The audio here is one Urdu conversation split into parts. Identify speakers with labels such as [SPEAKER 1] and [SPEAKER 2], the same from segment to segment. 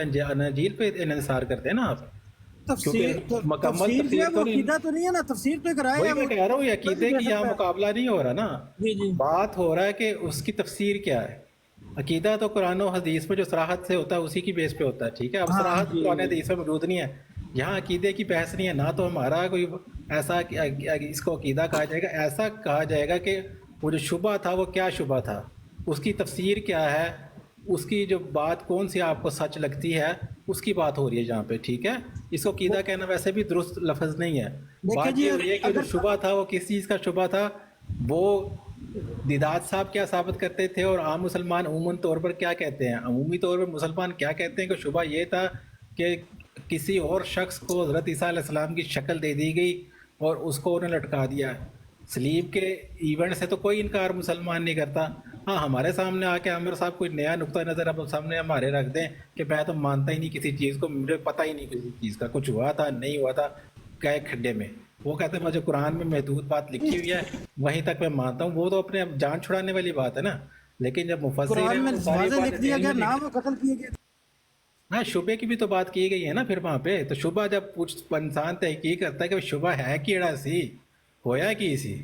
[SPEAKER 1] انجیل پہ انحصار کرتے ہیں نا آپ،
[SPEAKER 2] تفسیر
[SPEAKER 1] کیونکہ مکمل
[SPEAKER 2] تفسیر جو ہے
[SPEAKER 1] تفسیر
[SPEAKER 2] وہ
[SPEAKER 1] تو نہیں.
[SPEAKER 2] عقیدہ تو نہیں ہے نا، تفسیر تو ایک رائے
[SPEAKER 1] وہی
[SPEAKER 2] ہے،
[SPEAKER 1] میں
[SPEAKER 2] وہ
[SPEAKER 1] کہہ رہا ہوں، یہ
[SPEAKER 2] کوئی بھی
[SPEAKER 1] عقیدے
[SPEAKER 2] کہہ
[SPEAKER 1] کی یہاں
[SPEAKER 2] سکتا ہے۔
[SPEAKER 1] مقابلہ نہیں ہو رہا نا،
[SPEAKER 2] جی جی
[SPEAKER 1] بات ہو رہا ہے کہ اس کی تفسیر کیا ہے. عقیدہ تو قرآن و حدیث میں جو صراحت سے ہوتا ہے اسی کی بیس پہ ہوتا ہے، ٹھیک ہے. اب
[SPEAKER 2] ہاں
[SPEAKER 1] صراحت
[SPEAKER 2] جی
[SPEAKER 1] قرآن حدیث میں موجود نہیں ہے، یہاں عقیدے کی بحث نہیں ہے. نہ تو ہمارا کوئی ایسا اس کو عقیدہ کہا جائے گا، ایسا کہا جائے گا کہ وہ جو شبہ تھا وہ کیا شبہ تھا، اس کی تفسیر کیا ہے، اس کی جو بات کون سی آپ کو سچ لگتی ہے، اس کی بات ہو رہی ہے جہاں پہ، ٹھیک ہے. اس کو عقیدہ کہنا ویسے بھی درست لفظ نہیں ہے.
[SPEAKER 2] دیکھیں
[SPEAKER 1] بات
[SPEAKER 2] جی،
[SPEAKER 1] یہ ہو رہی ہے کہ جو
[SPEAKER 2] اگر
[SPEAKER 1] شبہ تھا وہ کس چیز کا شبہ تھا، وہ دیدات صاحب کیا ثابت کرتے تھے اور عام مسلمان عموماً طور پر کیا کہتے ہیں. عمومی طور پر مسلمان کیا کہتے ہیں کہ شبہ یہ تھا کہ کسی اور شخص کو حضرت عیسیٰ علیہ السلام کی شکل دے دی گئی اور اس کو انہیں لٹکا دیا. سلیب کے ایونٹ سے تو کوئی انکار مسلمان نہیں کرتا. ہاں، ہمارے سامنے آ کے عامر صاحب کوئی نیا نقطہ نظر اب سامنے ہمارے رکھ دیں کہ میں تو مانتا ہی نہیں کسی چیز کو، مجھے پتہ ہی نہیں کسی چیز کا کچھ ہوا تھا نہیں ہوا تھا، گئے کھڈے میں. وہ کہتے ہیں مجھے قرآن میں محدود بات لکھی ہوئی ہے وہیں تک میں مانتا ہوں. وہ تو اپنے جان چھڑانے والی بات ہے نا. لیکن جب مفسر ہیں
[SPEAKER 2] قرآن میں
[SPEAKER 1] وہ ساری
[SPEAKER 2] واضح
[SPEAKER 1] بات
[SPEAKER 2] لکھ دیا
[SPEAKER 1] ڈیٹیل
[SPEAKER 2] گیا،
[SPEAKER 1] میں لکھ.
[SPEAKER 2] نام وہ قتل کیے گئے تھے۔
[SPEAKER 1] ہاں، شبے کی بھی تو بات کی گئی ہے نا پھر وہاں پہ. تو شبہ جب انسان تحقیق کرتا ہے کہ شبہ ہے کیڑا سی، ہویا کی سی،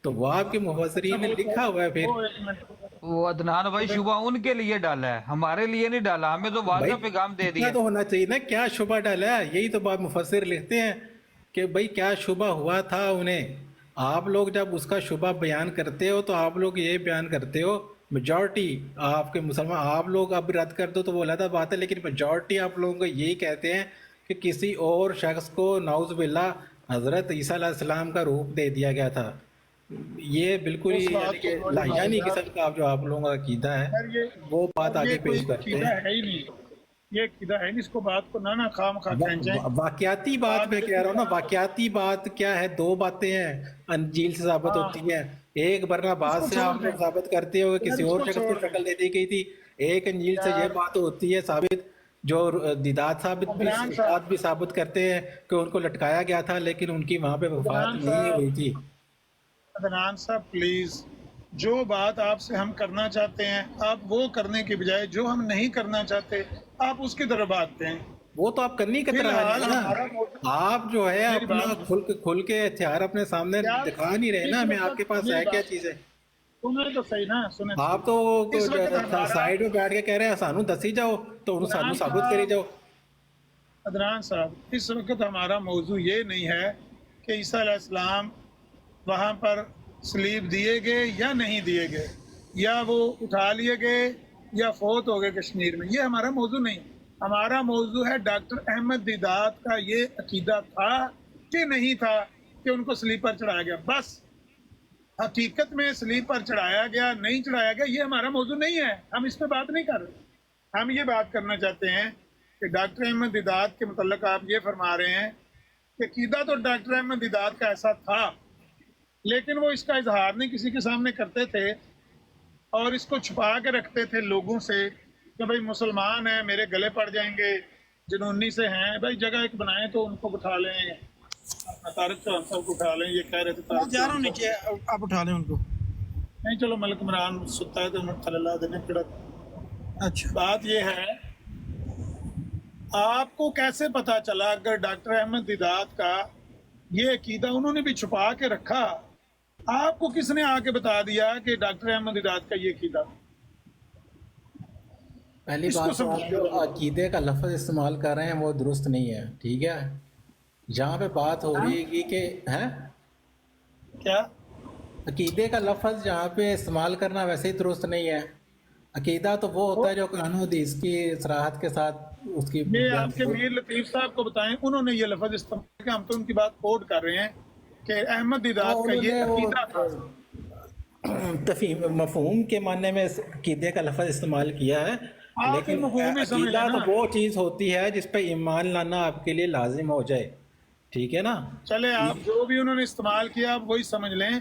[SPEAKER 1] تو وہ آپ کے
[SPEAKER 3] اچھا
[SPEAKER 1] مفسرین نے
[SPEAKER 3] وہ تو
[SPEAKER 1] لکھا ہوا ہے پھر.
[SPEAKER 3] وہ ایک منٹ
[SPEAKER 4] وہ عدنان بھائی شبہ ان کے لیے ڈالا ہے، ہمارے لیے نہیں ڈالا، ہمیں تو
[SPEAKER 1] بھائی
[SPEAKER 4] واضح پیغام دے
[SPEAKER 1] اتنا
[SPEAKER 4] دیا.
[SPEAKER 1] تو ہونا چاہیے نا، کیا شبہ ڈالا ہے، یہی تو بات مفسر لکھتے ہیں کہ بھائی کیا شبہ ہوا تھا انہیں. آپ لوگ جب اس کا شبہ بیان کرتے ہو تو آپ لوگ یہ بیان کرتے ہو، میجورٹی آپ کے مسلمان، آپ لوگ اب رد کر دو تو وہ علیحدہ بات ہے، لیکن میجورٹی آپ لوگوں کو یہی کہتے ہیں کہ کسی اور شخص کو نعوذ باللہ حضرت عیسیٰ علیہ السلام کا روپ دے دیا گیا تھا. یہ بالکل ہی
[SPEAKER 3] اس
[SPEAKER 1] یعنی
[SPEAKER 3] بات کو
[SPEAKER 1] کہ
[SPEAKER 3] چھوڑی بھائی
[SPEAKER 1] لاہیانی
[SPEAKER 3] صاحب،
[SPEAKER 1] قسم کا جو آپ لوگوں کا عقیدہ ہے
[SPEAKER 3] خیر
[SPEAKER 1] وہ بات
[SPEAKER 3] یہ
[SPEAKER 1] آگے
[SPEAKER 3] کوئی
[SPEAKER 1] پیش کرتے
[SPEAKER 3] عقیدہ
[SPEAKER 1] ہیں.
[SPEAKER 3] ہے ہی نہیں، یہ عقیدہ ہے نہیں، اس کو بات کو نہ خام خواہ کھینچیں.
[SPEAKER 1] واقعاتی بات
[SPEAKER 3] بات
[SPEAKER 1] میں
[SPEAKER 3] یہ
[SPEAKER 1] کہہ رہا ہوں نا، واقعاتی بات کیا ہے، دو باتیں ہیں انجیل سے ثابت
[SPEAKER 3] ہاں
[SPEAKER 1] ہوتی ہیں. ایک برنا
[SPEAKER 3] اس
[SPEAKER 1] بعد
[SPEAKER 3] کو
[SPEAKER 1] سے
[SPEAKER 3] چھوڑ
[SPEAKER 1] آپ
[SPEAKER 3] دیں،
[SPEAKER 1] لوگ ثابت کرتے ہو کہ
[SPEAKER 3] یار
[SPEAKER 1] کسی
[SPEAKER 3] اس
[SPEAKER 1] اور
[SPEAKER 3] کو
[SPEAKER 1] شخص
[SPEAKER 3] چھوڑ
[SPEAKER 1] کو
[SPEAKER 3] دیں
[SPEAKER 1] شکل دے دی گئی تھی. ایک انجیل سے یہ
[SPEAKER 3] یار.
[SPEAKER 1] بات ہوتی ہے ثابت، جو دیدات
[SPEAKER 3] عدنان
[SPEAKER 1] صاحب
[SPEAKER 3] صاحب،
[SPEAKER 1] بھی ثابت کرتے ہیں کہ ان کو لٹکایا گیا تھا لیکن ان کی وہاں پہ وفات
[SPEAKER 3] عدنان
[SPEAKER 1] نہیں
[SPEAKER 3] صاحب،
[SPEAKER 1] ہوئی تھی.
[SPEAKER 3] عدنان صاحب پلیز، جو بات آپ سے ہم کرنا چاہتے ہیں آپ وہ کرنے کے بجائے جو ہم نہیں کرنا چاہتے آپ اس کی طرف بھاگتے ہیں.
[SPEAKER 1] وہ تو آپ کرنی
[SPEAKER 3] فی
[SPEAKER 1] کترا رہے
[SPEAKER 3] الحال
[SPEAKER 1] ہیں نا.
[SPEAKER 3] ہمارا موضوع،
[SPEAKER 1] آپ جو ہے
[SPEAKER 3] میری
[SPEAKER 1] اپنا
[SPEAKER 3] بات
[SPEAKER 1] کھل کے ہتھیار اپنے سامنے
[SPEAKER 3] یار،
[SPEAKER 1] دکھا نہیں رہے نا
[SPEAKER 3] اس
[SPEAKER 1] ہمیں، آپ کے
[SPEAKER 3] وقت
[SPEAKER 1] پاس
[SPEAKER 3] میری
[SPEAKER 1] ہے کیا
[SPEAKER 3] بات
[SPEAKER 1] چیز ہے.
[SPEAKER 3] سنیں تو صحیح نا، سنیں تو
[SPEAKER 1] آپ تو
[SPEAKER 3] صحیح. اس وقت ہمارا،
[SPEAKER 1] سائڈ میں بیٹھ کے کہہ رہے ہیں سانو دسی جاؤ تو سانو
[SPEAKER 3] عدنان
[SPEAKER 1] ثابت کری
[SPEAKER 3] صاحب،
[SPEAKER 1] جاؤ.
[SPEAKER 3] عدنان صاحب، اس وقت ہمارا موضوع یہ نہیں ہے کہ عیسیٰ علیہ السلام وہاں پر سلیب دیے گئے یا نہیں دیے گئے، یا وہ اٹھا لیے گئے یا فوت ہو گئے کشمیر میں، یہ ہمارا موضوع نہیں. ہمارا موضوع ہے ڈاکٹر احمد دیدات کا یہ عقیدہ تھا کہ نہیں تھا کہ ان کو سلیب پر چڑھایا گیا. بس حقیقت میں سلیب پر چڑھایا گیا نہیں چڑھایا گیا یہ ہمارا موضوع نہیں ہے، ہم اس پہ بات نہیں کر رہے. ہم یہ بات کرنا چاہتے ہیں کہ ڈاکٹر احمد دیدات کے متعلق آپ یہ فرما رہے ہیں کہ عقیدہ تو ڈاکٹر احمد دیدات کا ایسا تھا، لیکن وہ اس کا اظہار نہیں کسی کے سامنے کرتے تھے اور اس کو چھپا کے رکھتے تھے لوگوں سے کہ بھائی مسلمان ہیں میرے گلے پڑ جائیں گے، جنونی سے ہیں، بھائی جگہ ایک بنائیں تو ان کو بٹھا لیں، طارق چوہان صاحب کو اٹھا لیں. یہ کہہ رہے تھے
[SPEAKER 2] میں
[SPEAKER 3] طارق
[SPEAKER 2] جا رہا
[SPEAKER 3] چوہان
[SPEAKER 2] ہوں
[SPEAKER 3] صاحب،
[SPEAKER 2] نیچے، آپ اٹھا لیں ان کو۔
[SPEAKER 3] نہیں چلو ملک عمران ستا ہے تو انہوں نے اللہ دینے پڑا.
[SPEAKER 2] اچھا،
[SPEAKER 3] بات یہ ہے، آپ کو کیسے پتا چلا اگر ڈاکٹر احمد دیدات کا یہ عقیدہ انہوں نے بھی چھپا کے رکھا، آپ کو کس نے آ کے بتا دیا کہ ڈاکٹر احمد دیدات کا یہ عقیدہ؟
[SPEAKER 1] پہلی
[SPEAKER 3] اس کو
[SPEAKER 1] بات تو آپ
[SPEAKER 3] سمجھیے
[SPEAKER 1] جو
[SPEAKER 3] ذرا.
[SPEAKER 1] عقیدے کا لفظ استعمال کر رہے ہیں وہ درست نہیں ہے، ٹھیک ہے. جہاں پہ بات ہو
[SPEAKER 3] ہاں؟
[SPEAKER 1] رہی ہے کہ ہے
[SPEAKER 3] کیا
[SPEAKER 1] عقیدے کا لفظ جہاں پہ استعمال کرنا ویسے ہی درست نہیں ہے. عقیدہ تو وہ ہوتا
[SPEAKER 3] وہ
[SPEAKER 1] ہے جو قرآن و حدیث کی صراحت کے ساتھ اس کی
[SPEAKER 3] یہ آپ کے میر لطیف صاحب کو بتائیں، انہوں نے یہ لفظ استعمال کیا، ہم تو ان کی بات کوٹ کر رہے ہیں کہ احمد دیدات کا
[SPEAKER 1] انہوں
[SPEAKER 3] یہ
[SPEAKER 1] نے وہ
[SPEAKER 3] عقیدہ تھا.
[SPEAKER 1] مفہوم کے معنی میں عقیدے کا لفظ استعمال کیا ہے،
[SPEAKER 3] آپ پھر
[SPEAKER 1] لیکن
[SPEAKER 3] مفہوم ہی سمجھ لیں
[SPEAKER 1] عقیدہ تو
[SPEAKER 3] نا.
[SPEAKER 1] وہ چیز ہوتی ہے جس پہ ایمان لانا آپ کے لیے لازم ہو جائے، ٹھیک ہے نا.
[SPEAKER 3] چلے آپ جو بھی انہوں نے استعمال کیا آپ وہی سمجھ لیں،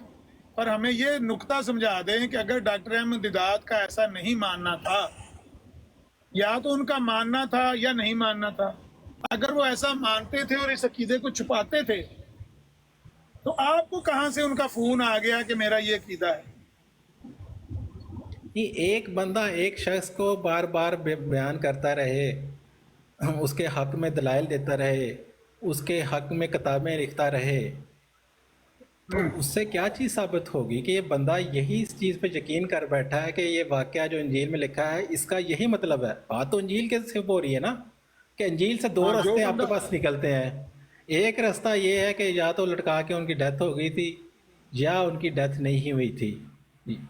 [SPEAKER 3] پر ہمیں یہ نقطہ سمجھا دیں کہ اگر ڈاکٹر احمد دیدات کا ایسا نہیں ماننا تھا، یا تو ان کا ماننا تھا یا نہیں ماننا تھا، اگر وہ ایسا مانتے تھے اور اس عقیدے کو چھپاتے تھے تو آپ کو کہاں سے ان کا فون آ گیا کہ میرا یہ عقیدہ ہے؟
[SPEAKER 1] کہ ایک بندہ ایک شخص کو بار بار بیان کرتا رہے اس کے حق میں دلائل دیتا رہے، اس کے حق میں کتابیں لکھتا رہے، تو اس سے کیا چیز ثابت ہوگی کہ یہ بندہ یہی اس چیز پہ یقین کر بیٹھا ہے کہ یہ واقعہ جو انجیل میں لکھا ہے اس کا یہی مطلب ہے؟ بات تو انجیل کے سے ہو رہی ہے نا، کہ انجیل سے دو
[SPEAKER 3] ہاں، جو
[SPEAKER 1] راستے آپ کے
[SPEAKER 3] بندہ
[SPEAKER 1] پاس نکلتے ہیں۔ ایک راستہ یہ ہے کہ یا تو لٹکا کے ان کی ڈیتھ ہو گئی تھی یا ان کی ڈیتھ نہیں ہوئی تھی،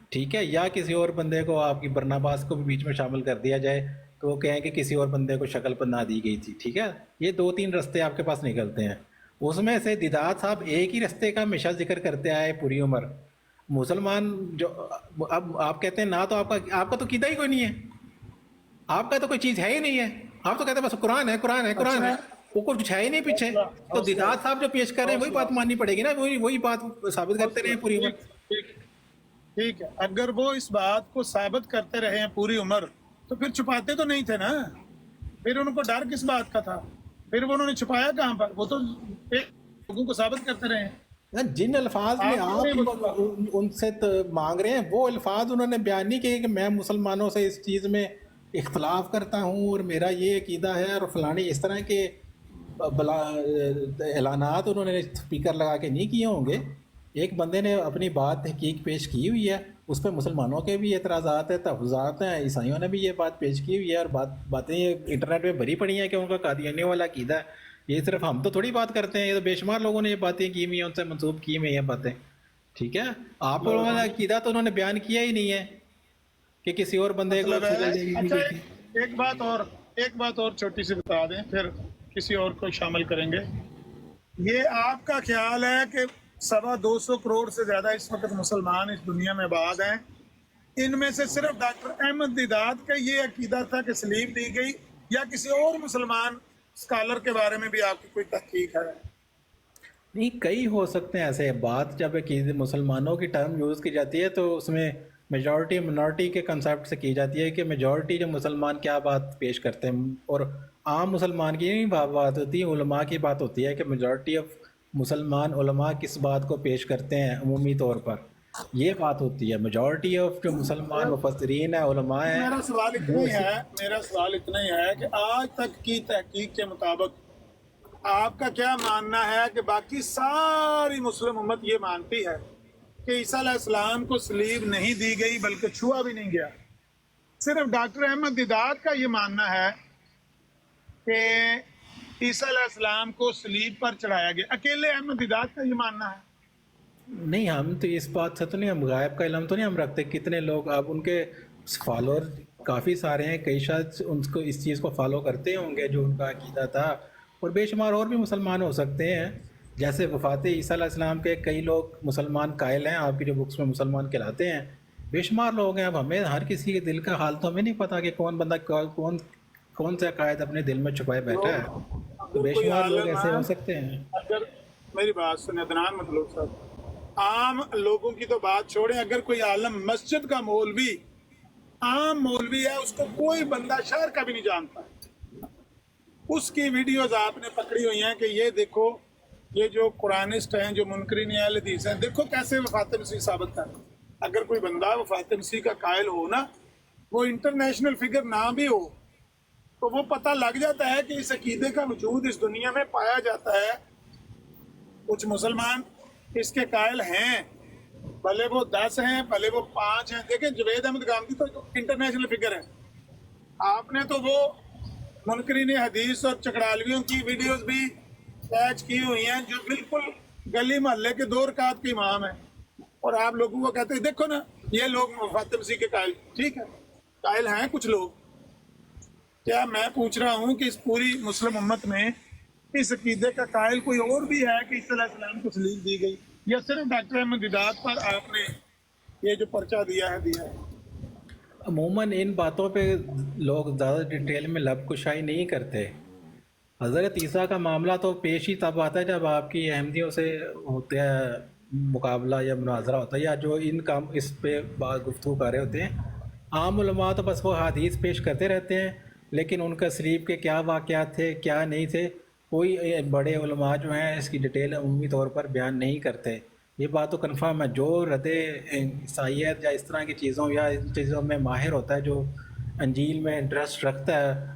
[SPEAKER 1] ٹھیک ہے، یا کسی اور بندے کو، آپ کی برناباس کو بھی بیچ میں شامل کر دیا جائے تو وہ کہیں کہ کسی اور بندے کو شکل بنا دی گئی تھی، ٹھیک ہے۔ یہ دو تین راستے آپ کے پاس نکلتے ہیں، اس میں سے دیدات صاحب ایک ہی راستے کا ہمیشہ ذکر کرتے آئے پوری عمر۔ مسلمان جو اب آپ کہتے ہیں نا، تو آپ کا تو عقیدہ ہی کوئی نہیں ہے، آپ کا تو کوئی چیز ہے ہی نہیں ہے، آپ تو کہتے ہیں بس قرآن ہے قرآن ہے قرآن ہے،
[SPEAKER 3] اچھا،
[SPEAKER 1] وہ کچھ ہے ہی نہیں پیچھے۔
[SPEAKER 3] حوصلہ
[SPEAKER 1] تو
[SPEAKER 3] حوصلہ
[SPEAKER 1] دیدات صاحب جو پیش کر رہے ہیں وہی
[SPEAKER 3] حوصلہ
[SPEAKER 1] بات ماننی پڑے گی نا، وہی بات ثابت کرتے رہے
[SPEAKER 3] حوصلہ
[SPEAKER 1] ہیں پوری عمر۔
[SPEAKER 3] ٹھیک ٹھیک ٹھیک ہے، اگر وہ اس بات کو ثابت کرتے رہے ہیں پوری عمر تو پھر چھپاتے تو نہیں تھے نا، پھر ان کو ڈر کس بات کا تھا؟ پھر وہ انہوں نے چھپایا کہاں پر؟ وہ تو لوگوں کو ثابت کرتے رہے ہیں۔
[SPEAKER 1] جن الفاظ میں
[SPEAKER 3] آپ نے
[SPEAKER 1] آپ ان سے مانگ رہے ہیں وہ الفاظ انہوں نے بیان نہیں کیے کہ میں مسلمانوں سے اس چیز میں اختلاف کرتا ہوں اور میرا یہ عقیدہ ہے اور فلانی اس طرح کے اعلانات انہوں نے اسپیکر لگا کے نہیں کیے ہوں گے۔ ایک بندے نے اپنی بات تحقیق پیش کی ہوئی ہے، اس پہ مسلمانوں کے بھی اعتراضات ہیں، تحفظات ہیں، عیسائیوں نے بھی یہ بات پیش کی ہوئی ہے، اور باتیں یہ انٹرنیٹ پہ بھری پڑی ہیں کہ ان کا قادیانیوں والا عقیدہ ہے۔ یہ صرف ہم تو تھوڑی بات کرتے ہیں، یہ تو بے شمار لوگوں نے یہ باتیں کی ہوئی ہیں، ان سے منسوب کی ہوئی ہیں باتیں، ٹھیک ہے۔ آپ لوگوں نے عقیدہ تو انہوں نے بیان کیا ہی نہیں ہے کہ کسی اور بندے کو
[SPEAKER 3] مطلب ہے،
[SPEAKER 1] شکل دے دی
[SPEAKER 3] اچھا
[SPEAKER 1] گئی تھی۔
[SPEAKER 3] ایک بات اور چھوٹی سی بتا دیں، پھر کسی اور کو شامل کریں گے۔ یہ آپ کا خیال ہے کہ 250 کروڑ سے زیادہ اس وقت مسلمان اس دنیا میں آباد ہیں، ان میں سے صرف ڈاکٹر احمد دیدات کا یہ عقیدہ تھا کہ سلیب دی گئی، یا کسی اور مسلمان اسکالر کے بارے میں بھی آپ کی کوئی تحقیق ہے؟
[SPEAKER 1] نہیں، کئی ہو سکتے ہیں ایسے۔ بات جب مسلمانوں کی ٹرم یوز کی جاتی ہے تو اس میں میجورٹی منورٹی کے کنسیپٹ سے کی جاتی ہے کہ میجورٹی جو مسلمان کیا بات پیش کرتے ہیں، اور عام مسلمان کی نہیں بات ہوتی، علماء کی بات ہوتی ہے کہ میجورٹی آف مسلمان علماء کس بات کو پیش کرتے ہیں عمومی طور پر، یہ بات ہوتی ہے۔ میجورٹی آف جو مسلمان مفسرین ہیں، علماء ہیں،
[SPEAKER 3] میرا سوال اتنا ہی ہے کہ آج تک کی تحقیق کے مطابق آپ کا کیا ماننا ہے کہ باقی ساری مسلم امت یہ مانتی ہے کہ عیسیٰ علیہ السلام کو سلیب نہیں دی گئی بلکہ چھوا بھی نہیں گیا؟ صرف ڈاکٹر احمد دیدات کا یہ ماننا ہے کہ عیسیٰ علیہ السلام کو سلیب پر چڑھایا گیا، اکیلے احمد دیدات کا یہ ماننا ہے؟
[SPEAKER 1] نہیں، ہم تو اس بات سے تو نہیں، ہم غائب کا علم تو نہیں ہم رکھتے کتنے لوگ اب ان کے فالوور کافی سارے ہیں، کئی شاید ان کو اس چیز کو فالو کرتے ہوں گے جو ان کا عقیدہ تھا، اور بے شمار اور بھی مسلمان ہو سکتے ہیں۔ جیسے وفات عیسیٰ علیہ السلام کے کئی لوگ مسلمان قائل ہیں، آپ کی جو بکس میں مسلمان کہلاتے ہیں، بے شمار لوگ ہیں۔ اب ہمیں ہر کسی کے دل کا حال تو ہمیں نہیں پتہ کہ کون بندہ کون سے عقائد اپنے دل میں چھپائے بیٹھا ہے، تو بے
[SPEAKER 3] کوئی
[SPEAKER 1] شمار لوگ
[SPEAKER 3] عالم
[SPEAKER 1] ایسے
[SPEAKER 3] ہے،
[SPEAKER 1] ہو سکتے ہیں۔
[SPEAKER 3] اگر میری بات سنیں عدنان مطلوب صاحب، عام لوگوں کی تو بات چھوڑیں، اگر کوئی عالم مسجد کا مولوی، عام مولوی ہے، اس کو کوئی بندہ شہر کا بھی نہیں جانتا، اس کی ویڈیوز آپ نے پکڑی ہوئی ہیں کہ یہ دیکھو، یہ جو قرآنسٹ ہیں، جو منکرین اہل حدیث ہیں، دیکھو کیسے وفات مسیح ثابت کر۔ اگر کوئی بندہ وفات مسیح کا قائل ہو نا، وہ انٹرنیشنل فگر نہ بھی ہو، تو وہ پتہ لگ جاتا ہے کہ اس عقیدے کا وجود اس دنیا میں پایا جاتا ہے۔ کچھ مسلمان اس کے قائل ہیں، بھلے وہ 10 ہیں، بھلے وہ 5 ہیں۔ دیکھیں جوید احمد گامدی تو انٹرنیشنل فگر ہے، آپ نے تو وہ منکرین حدیث اور چکڑالویوں کی ویڈیوز بھی پیچ کی ہوئی ہیں جو بالکل گلی محلے کے 2 رکعت کے امام ہیں، اور آپ لوگوں کو کہتے ہیں دیکھو نا یہ لوگ وفات مسیح کے قائل، ٹھیک ہے قائل ہیں کچھ لوگ۔ کیا میں پوچھ رہا ہوں کہ اس پوری مسلم امت میں اس عقیدے کا قائل کوئی اور بھی ہے کہ عیسیٰ علیہ السلام کو سلیب دی گئی، یا صرف ڈاکٹر احمد دیدات پر آپ نے یہ جو پرچہ دیا ہے؟
[SPEAKER 1] عموماً ان باتوں پہ لوگ زیادہ ڈیٹیل میں لب کشائی نہیں کرتے۔ حضرت عیسیٰ کا معاملہ تو پیش ہی تب آتا ہے جب آپ کی احمدیوں سے ہوتا ہے مقابلہ یا مناظرہ ہوتا ہے، یا جو ان کام اس پہ بات گفتگو کر رہے ہوتے ہیں۔ عام علماء تو بس وہ حدیث پیش کرتے رہتے ہیں، لیکن ان کا سلیب کے کیا واقعات تھے کیا نہیں تھے، کوئی بڑے علماء جو ہیں اس کی ڈیٹیل عمومی طور پر بیان نہیں کرتے۔ یہ بات تو کنفرم ہے، جو رد عیسائیت یا اس طرح کی چیزوں یا ان چیزوں میں ماہر ہوتا ہے، جو انجیل میں انٹرسٹ رکھتا ہے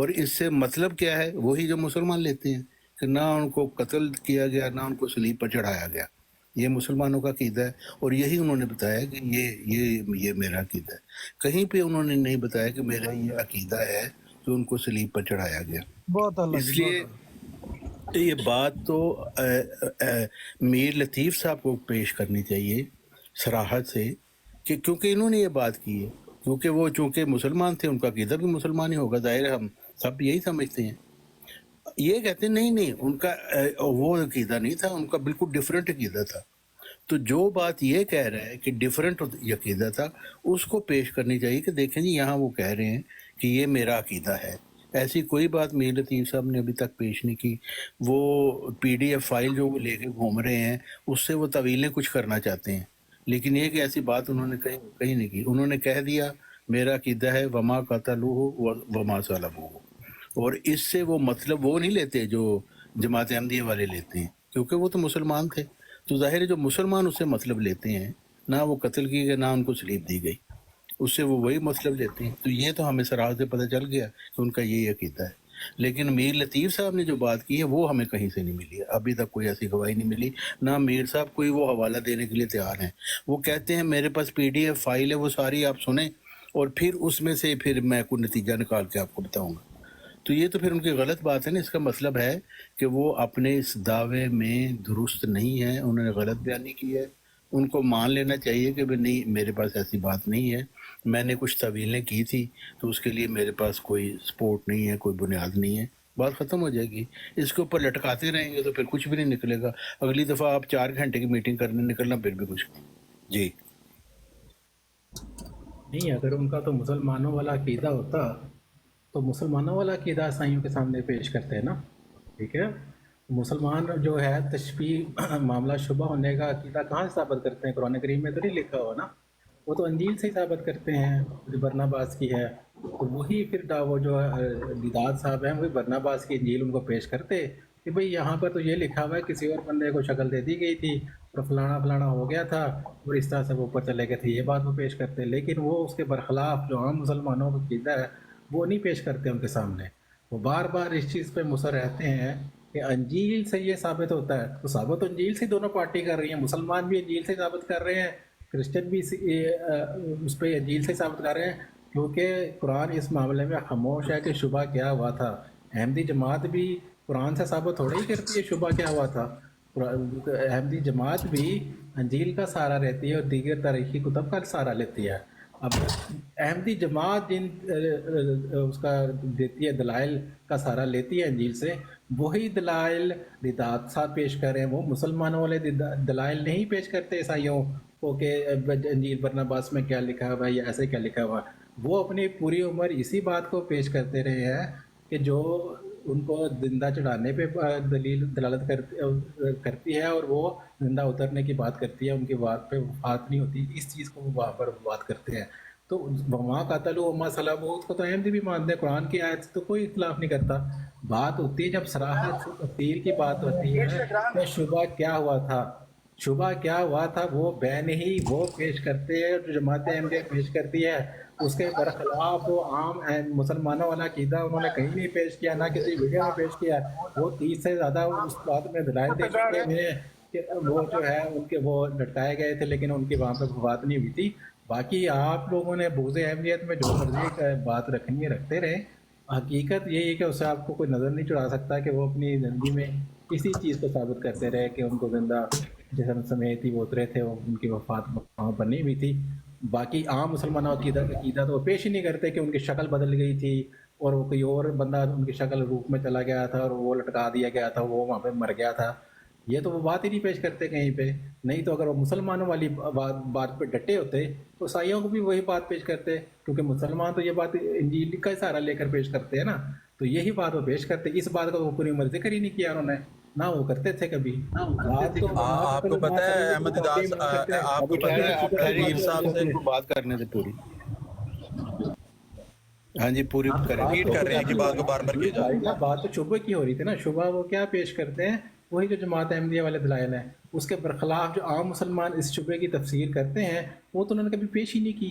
[SPEAKER 5] اور اس سے مطلب کیا ہے؟ وہی جو مسلمان لیتے ہیں کہ نہ ان کو قتل کیا گیا نہ ان کو صلیب پر چڑھایا گیا، یہ مسلمانوں کا عقیدہ ہے، اور یہی انہوں نے بتایا کہ یہ میرا عقیدہ ہے۔ کہیں پہ انہوں نے نہیں بتایا کہ میرا یہ عقیدہ ہے کہ ان کو صلیب پر چڑھایا گیا۔
[SPEAKER 2] بہت اللہ
[SPEAKER 5] اس لیے یہ بات تو میر لطیف صاحب کو پیش کرنی چاہیے صراحت سے، کہ کیونکہ انہوں نے یہ بات کی ہے، کیونکہ وہ چونکہ مسلمان تھے، ان کا عقیدہ بھی مسلمان ہی ہوگا، ظاہر ہے ہم سب یہی سمجھتے ہیں۔ یہ کہتے ہیں نہیں ان کا وہ عقیدہ نہیں تھا، ان کا بالکل ڈیفرنٹ عقیدہ تھا۔ تو جو بات یہ کہہ رہا ہے کہ ڈیفرنٹ عقیدہ تھا، اس کو پیش کرنی چاہیے کہ دیکھیں جی یہاں وہ کہہ رہے ہیں کہ یہ میرا عقیدہ ہے۔ ایسی کوئی بات میر لطیف صاحب نے ابھی تک پیش نہیں کی۔ وہ پی ڈی ایف فائل جو وہ لے کے گھوم رہے ہیں، اس سے وہ طویلیں کچھ کرنا چاہتے ہیں، لیکن یہ کہ ایسی بات انہوں نے کہیں نہیں کی۔ انہوں نے کہہ دیا میرا عقیدہ ہے وما قتلوہ وما صلبوہ، اور اس سے وہ مطلب وہ نہیں لیتے جو جماعت احمدیہ والے لیتے ہیں، کیونکہ وہ تو مسلمان تھے، تو ظاہر ہے جو مسلمان اس سے مطلب لیتے ہیں، نہ وہ قتل کی گئے نہ ان کو صلیب دی گئی، اس سے وہ وہی مطلب لیتے ہیں۔ تو یہ تو ہمیں صراحت سے پتہ چل گیا کہ ان کا یہی عقیدہ ہے۔ لیکن میر لطیف صاحب نے جو بات کی ہے وہ ہمیں کہیں سے نہیں ملی ہے، ابھی تک کوئی ایسی گواہی نہیں ملی، نہ میر صاحب کوئی وہ حوالہ دینے کے لیے تیار ہیں۔ وہ کہتے ہیں میرے پاس پی ڈی ایف فائل ہے، وہ ساری آپ سنیں اور پھر اس میں سے پھر میں کوئی نتیجہ نکال کے آپ کو بتاؤں گا۔ تو یہ تو پھر ان کی غلط بات ہے نا۔ اس کا مطلب ہے کہ وہ اپنے اس دعوے میں درست نہیں ہیں، انہوں نے غلط بیانی کی ہے۔ ان کو مان لینا چاہیے کہ نہیں میرے پاس ایسی بات نہیں ہے، میں نے کچھ طویلیں کی تھی تو اس کے لیے میرے پاس کوئی سپورٹ نہیں ہے، کوئی بنیاد نہیں ہے، بات ختم ہو جائے گی۔ اس کے اوپر لٹکاتے رہیں گے تو پھر کچھ بھی نہیں نکلے گا۔ اگلی دفعہ آپ 4 گھنٹے کی میٹنگ کرنے نکلنا، پھر بھی کچھ نہیں۔ جی
[SPEAKER 1] نہیں، اگر ان کا تو مسلمانوں والا عقیدہ ہوتا تو مسلمانوں والا عقیدہ عیسائیوں کے سامنے پیش کرتے ہیں نا، ٹھیک ہے۔ مسلمان جو ہے تشبیہ معاملہ شبہ ہونے کا عقیدہ کہاں سے ثابت کرتے ہیں؟ قرآن کریم میں تو نہیں لکھا ہوا نا، وہ تو انجیل سے ہی ثابت کرتے ہیں جو برناباس کی ہے۔ تو وہی پھر وہ جو دیداد صاحب ہیں وہی برناباس کی انجیل ان کو پیش کرتے کہ بھئی یہاں پر تو یہ لکھا ہوا ہے کسی اور بندے کو شکل دے دی گئی تھی اور فلانا فلانا ہو گیا تھا اور اس طرح سے وہ اوپر چلے گئے تھے، یہ بات وہ پیش کرتے۔ لیکن وہ اس کے برخلاف جو عام مسلمانوں کا عقیدہ ہے وہ نہیں پیش کرتے ان کے سامنے۔ وہ بار بار اس چیز پہ مصر رہتے ہیں کہ انجیل سے یہ ثابت ہوتا ہے، تو ثابت انجیل سے دونوں پارٹی کر رہی ہیں، مسلمان بھی انجیل سے ثابت کر رہے ہیں، کرسچن بھی اس پہ انجیل سے ثابت کر رہے ہیں، کیونکہ قرآن اس معاملے میں خاموش ہے کہ شبہ کیا ہوا تھا۔ احمدی جماعت بھی قرآن سے ثابت تھوڑا ہی کرتی ہے شبہ کیا ہوا تھا، احمدی جماعت بھی انجیل کا سہارا لیتی ہے اور دیگر تاریخی کتب کا سہارا لیتی ہے۔ اب احمدی جماعت جن اس کا دیتی ہے دلائل کا سہارا لیتی ہے انجیل سے، وہی دلائل دیدات صاحب پیش کر رہے ہیں۔ وہ مسلمانوں والے دلائل نہیں پیش کرتے عیسائیوں کو کہ انجیل برناباس میں کیا لکھا ہوا ہے یا ایسے کیا لکھا ہوا ہے۔ وہ اپنی پوری عمر اسی بات کو پیش کرتے رہے ہیں کہ جو ان کو زندہ چڑھانے پہ دلالت کرتی ہے اور وہ زندہ اترنے کی بات کرتی ہے، ان کی بات پہ بات نہیں ہوتی، اس چیز کو وہ وہاں پر بات کرتے ہیں۔ تو وما قتلوا وما صلبوا اس کو تو احمدی بھی مانتے ہیں، قرآن کی آیت سے تو کوئی اختلاف نہیں کرتا۔ بات ہوتی ہے جب صراحت سے تفسیر کی بات ہوتی ہے کہ شبہ کیا ہوا تھا، شبہ کیا ہوا تھا وہ بین ہی وہ پیش کرتے ہیں جو جماعت احمدیہ پیش کرتی ہے، اس کے برخلاف وہ عام مسلمانوں والا عقیدہ انہوں نے کہیں نہیں پیش کیا، نہ کسی ویڈیو میں پیش کیا۔ وہ 30 سے زیادہ اس بات میں دلائل دے چکے ہیں کہ وہ جو ہے ان کے وہ لٹکائے گئے تھے لیکن ان کی وہاں پہ بات نہیں ہوئی تھی۔ باقی آپ لوگوں نے بغض احمدیت میں جو مرضی بات رکھنی ہے رکھتے رہے، حقیقت یہی ہے کہ اسے آپ کو کوئی نظر نہیں چڑھا سکتا کہ وہ اپنی زندگی میں اسی چیز کو ثابت کرتے رہے کہ ان کو زندہ جسم سمیت ہی وہ اترے تھے، ان کی وفات وہاں پر نہیں ہوئی تھی۔ باقی عام مسلمانوں کا عقیدہ تو وہ پیش ہی نہیں کرتے کہ ان کی شکل بدل گئی تھی اور وہ کوئی اور بندہ ان کی شکل روپ میں چلا گیا تھا اور وہ لٹکا دیا گیا تھا، وہ وہاں پہ مر گیا تھا، یہ تو وہ بات ہی نہیں پیش کرتے کہیں پہ۔ نہیں تو اگر وہ مسلمانوں والی بات پہ ڈٹے ہوتے تو عیسائیوں کو بھی وہی بات پیش کرتے، کیونکہ مسلمان تو یہ بات انجیل کا سہارا لے کر پیش کرتے ہیں نا، تو یہی بات وہ پیش کرتے۔ اس بات کا وہ پوری عمر ذکر ہی نہیں کیا انہوں نے، نہ وہ کرتے تھے کبھی۔
[SPEAKER 6] آپ کو پتہ ہے احمد دیداد، آپ کو پتہ ہے آپ میر صاحب سے
[SPEAKER 5] بات کرنے سے پوری، ہاں جی پوری
[SPEAKER 6] ریپیٹ کر رہے ہیں کہ بات کو بار بار کی جائے۔
[SPEAKER 1] بات تو شبہ کی ہو رہی تھی نا، شبہ وہ کیا پیش کرتے ہیں؟ وہی جو جماعت احمدیہ والے دلائل ہیں، اس کے برخلاف جو عام مسلمان اس شبہ کی تفسیر کرتے ہیں وہ تو انہوں نے کبھی پیش ہی نہیں کی۔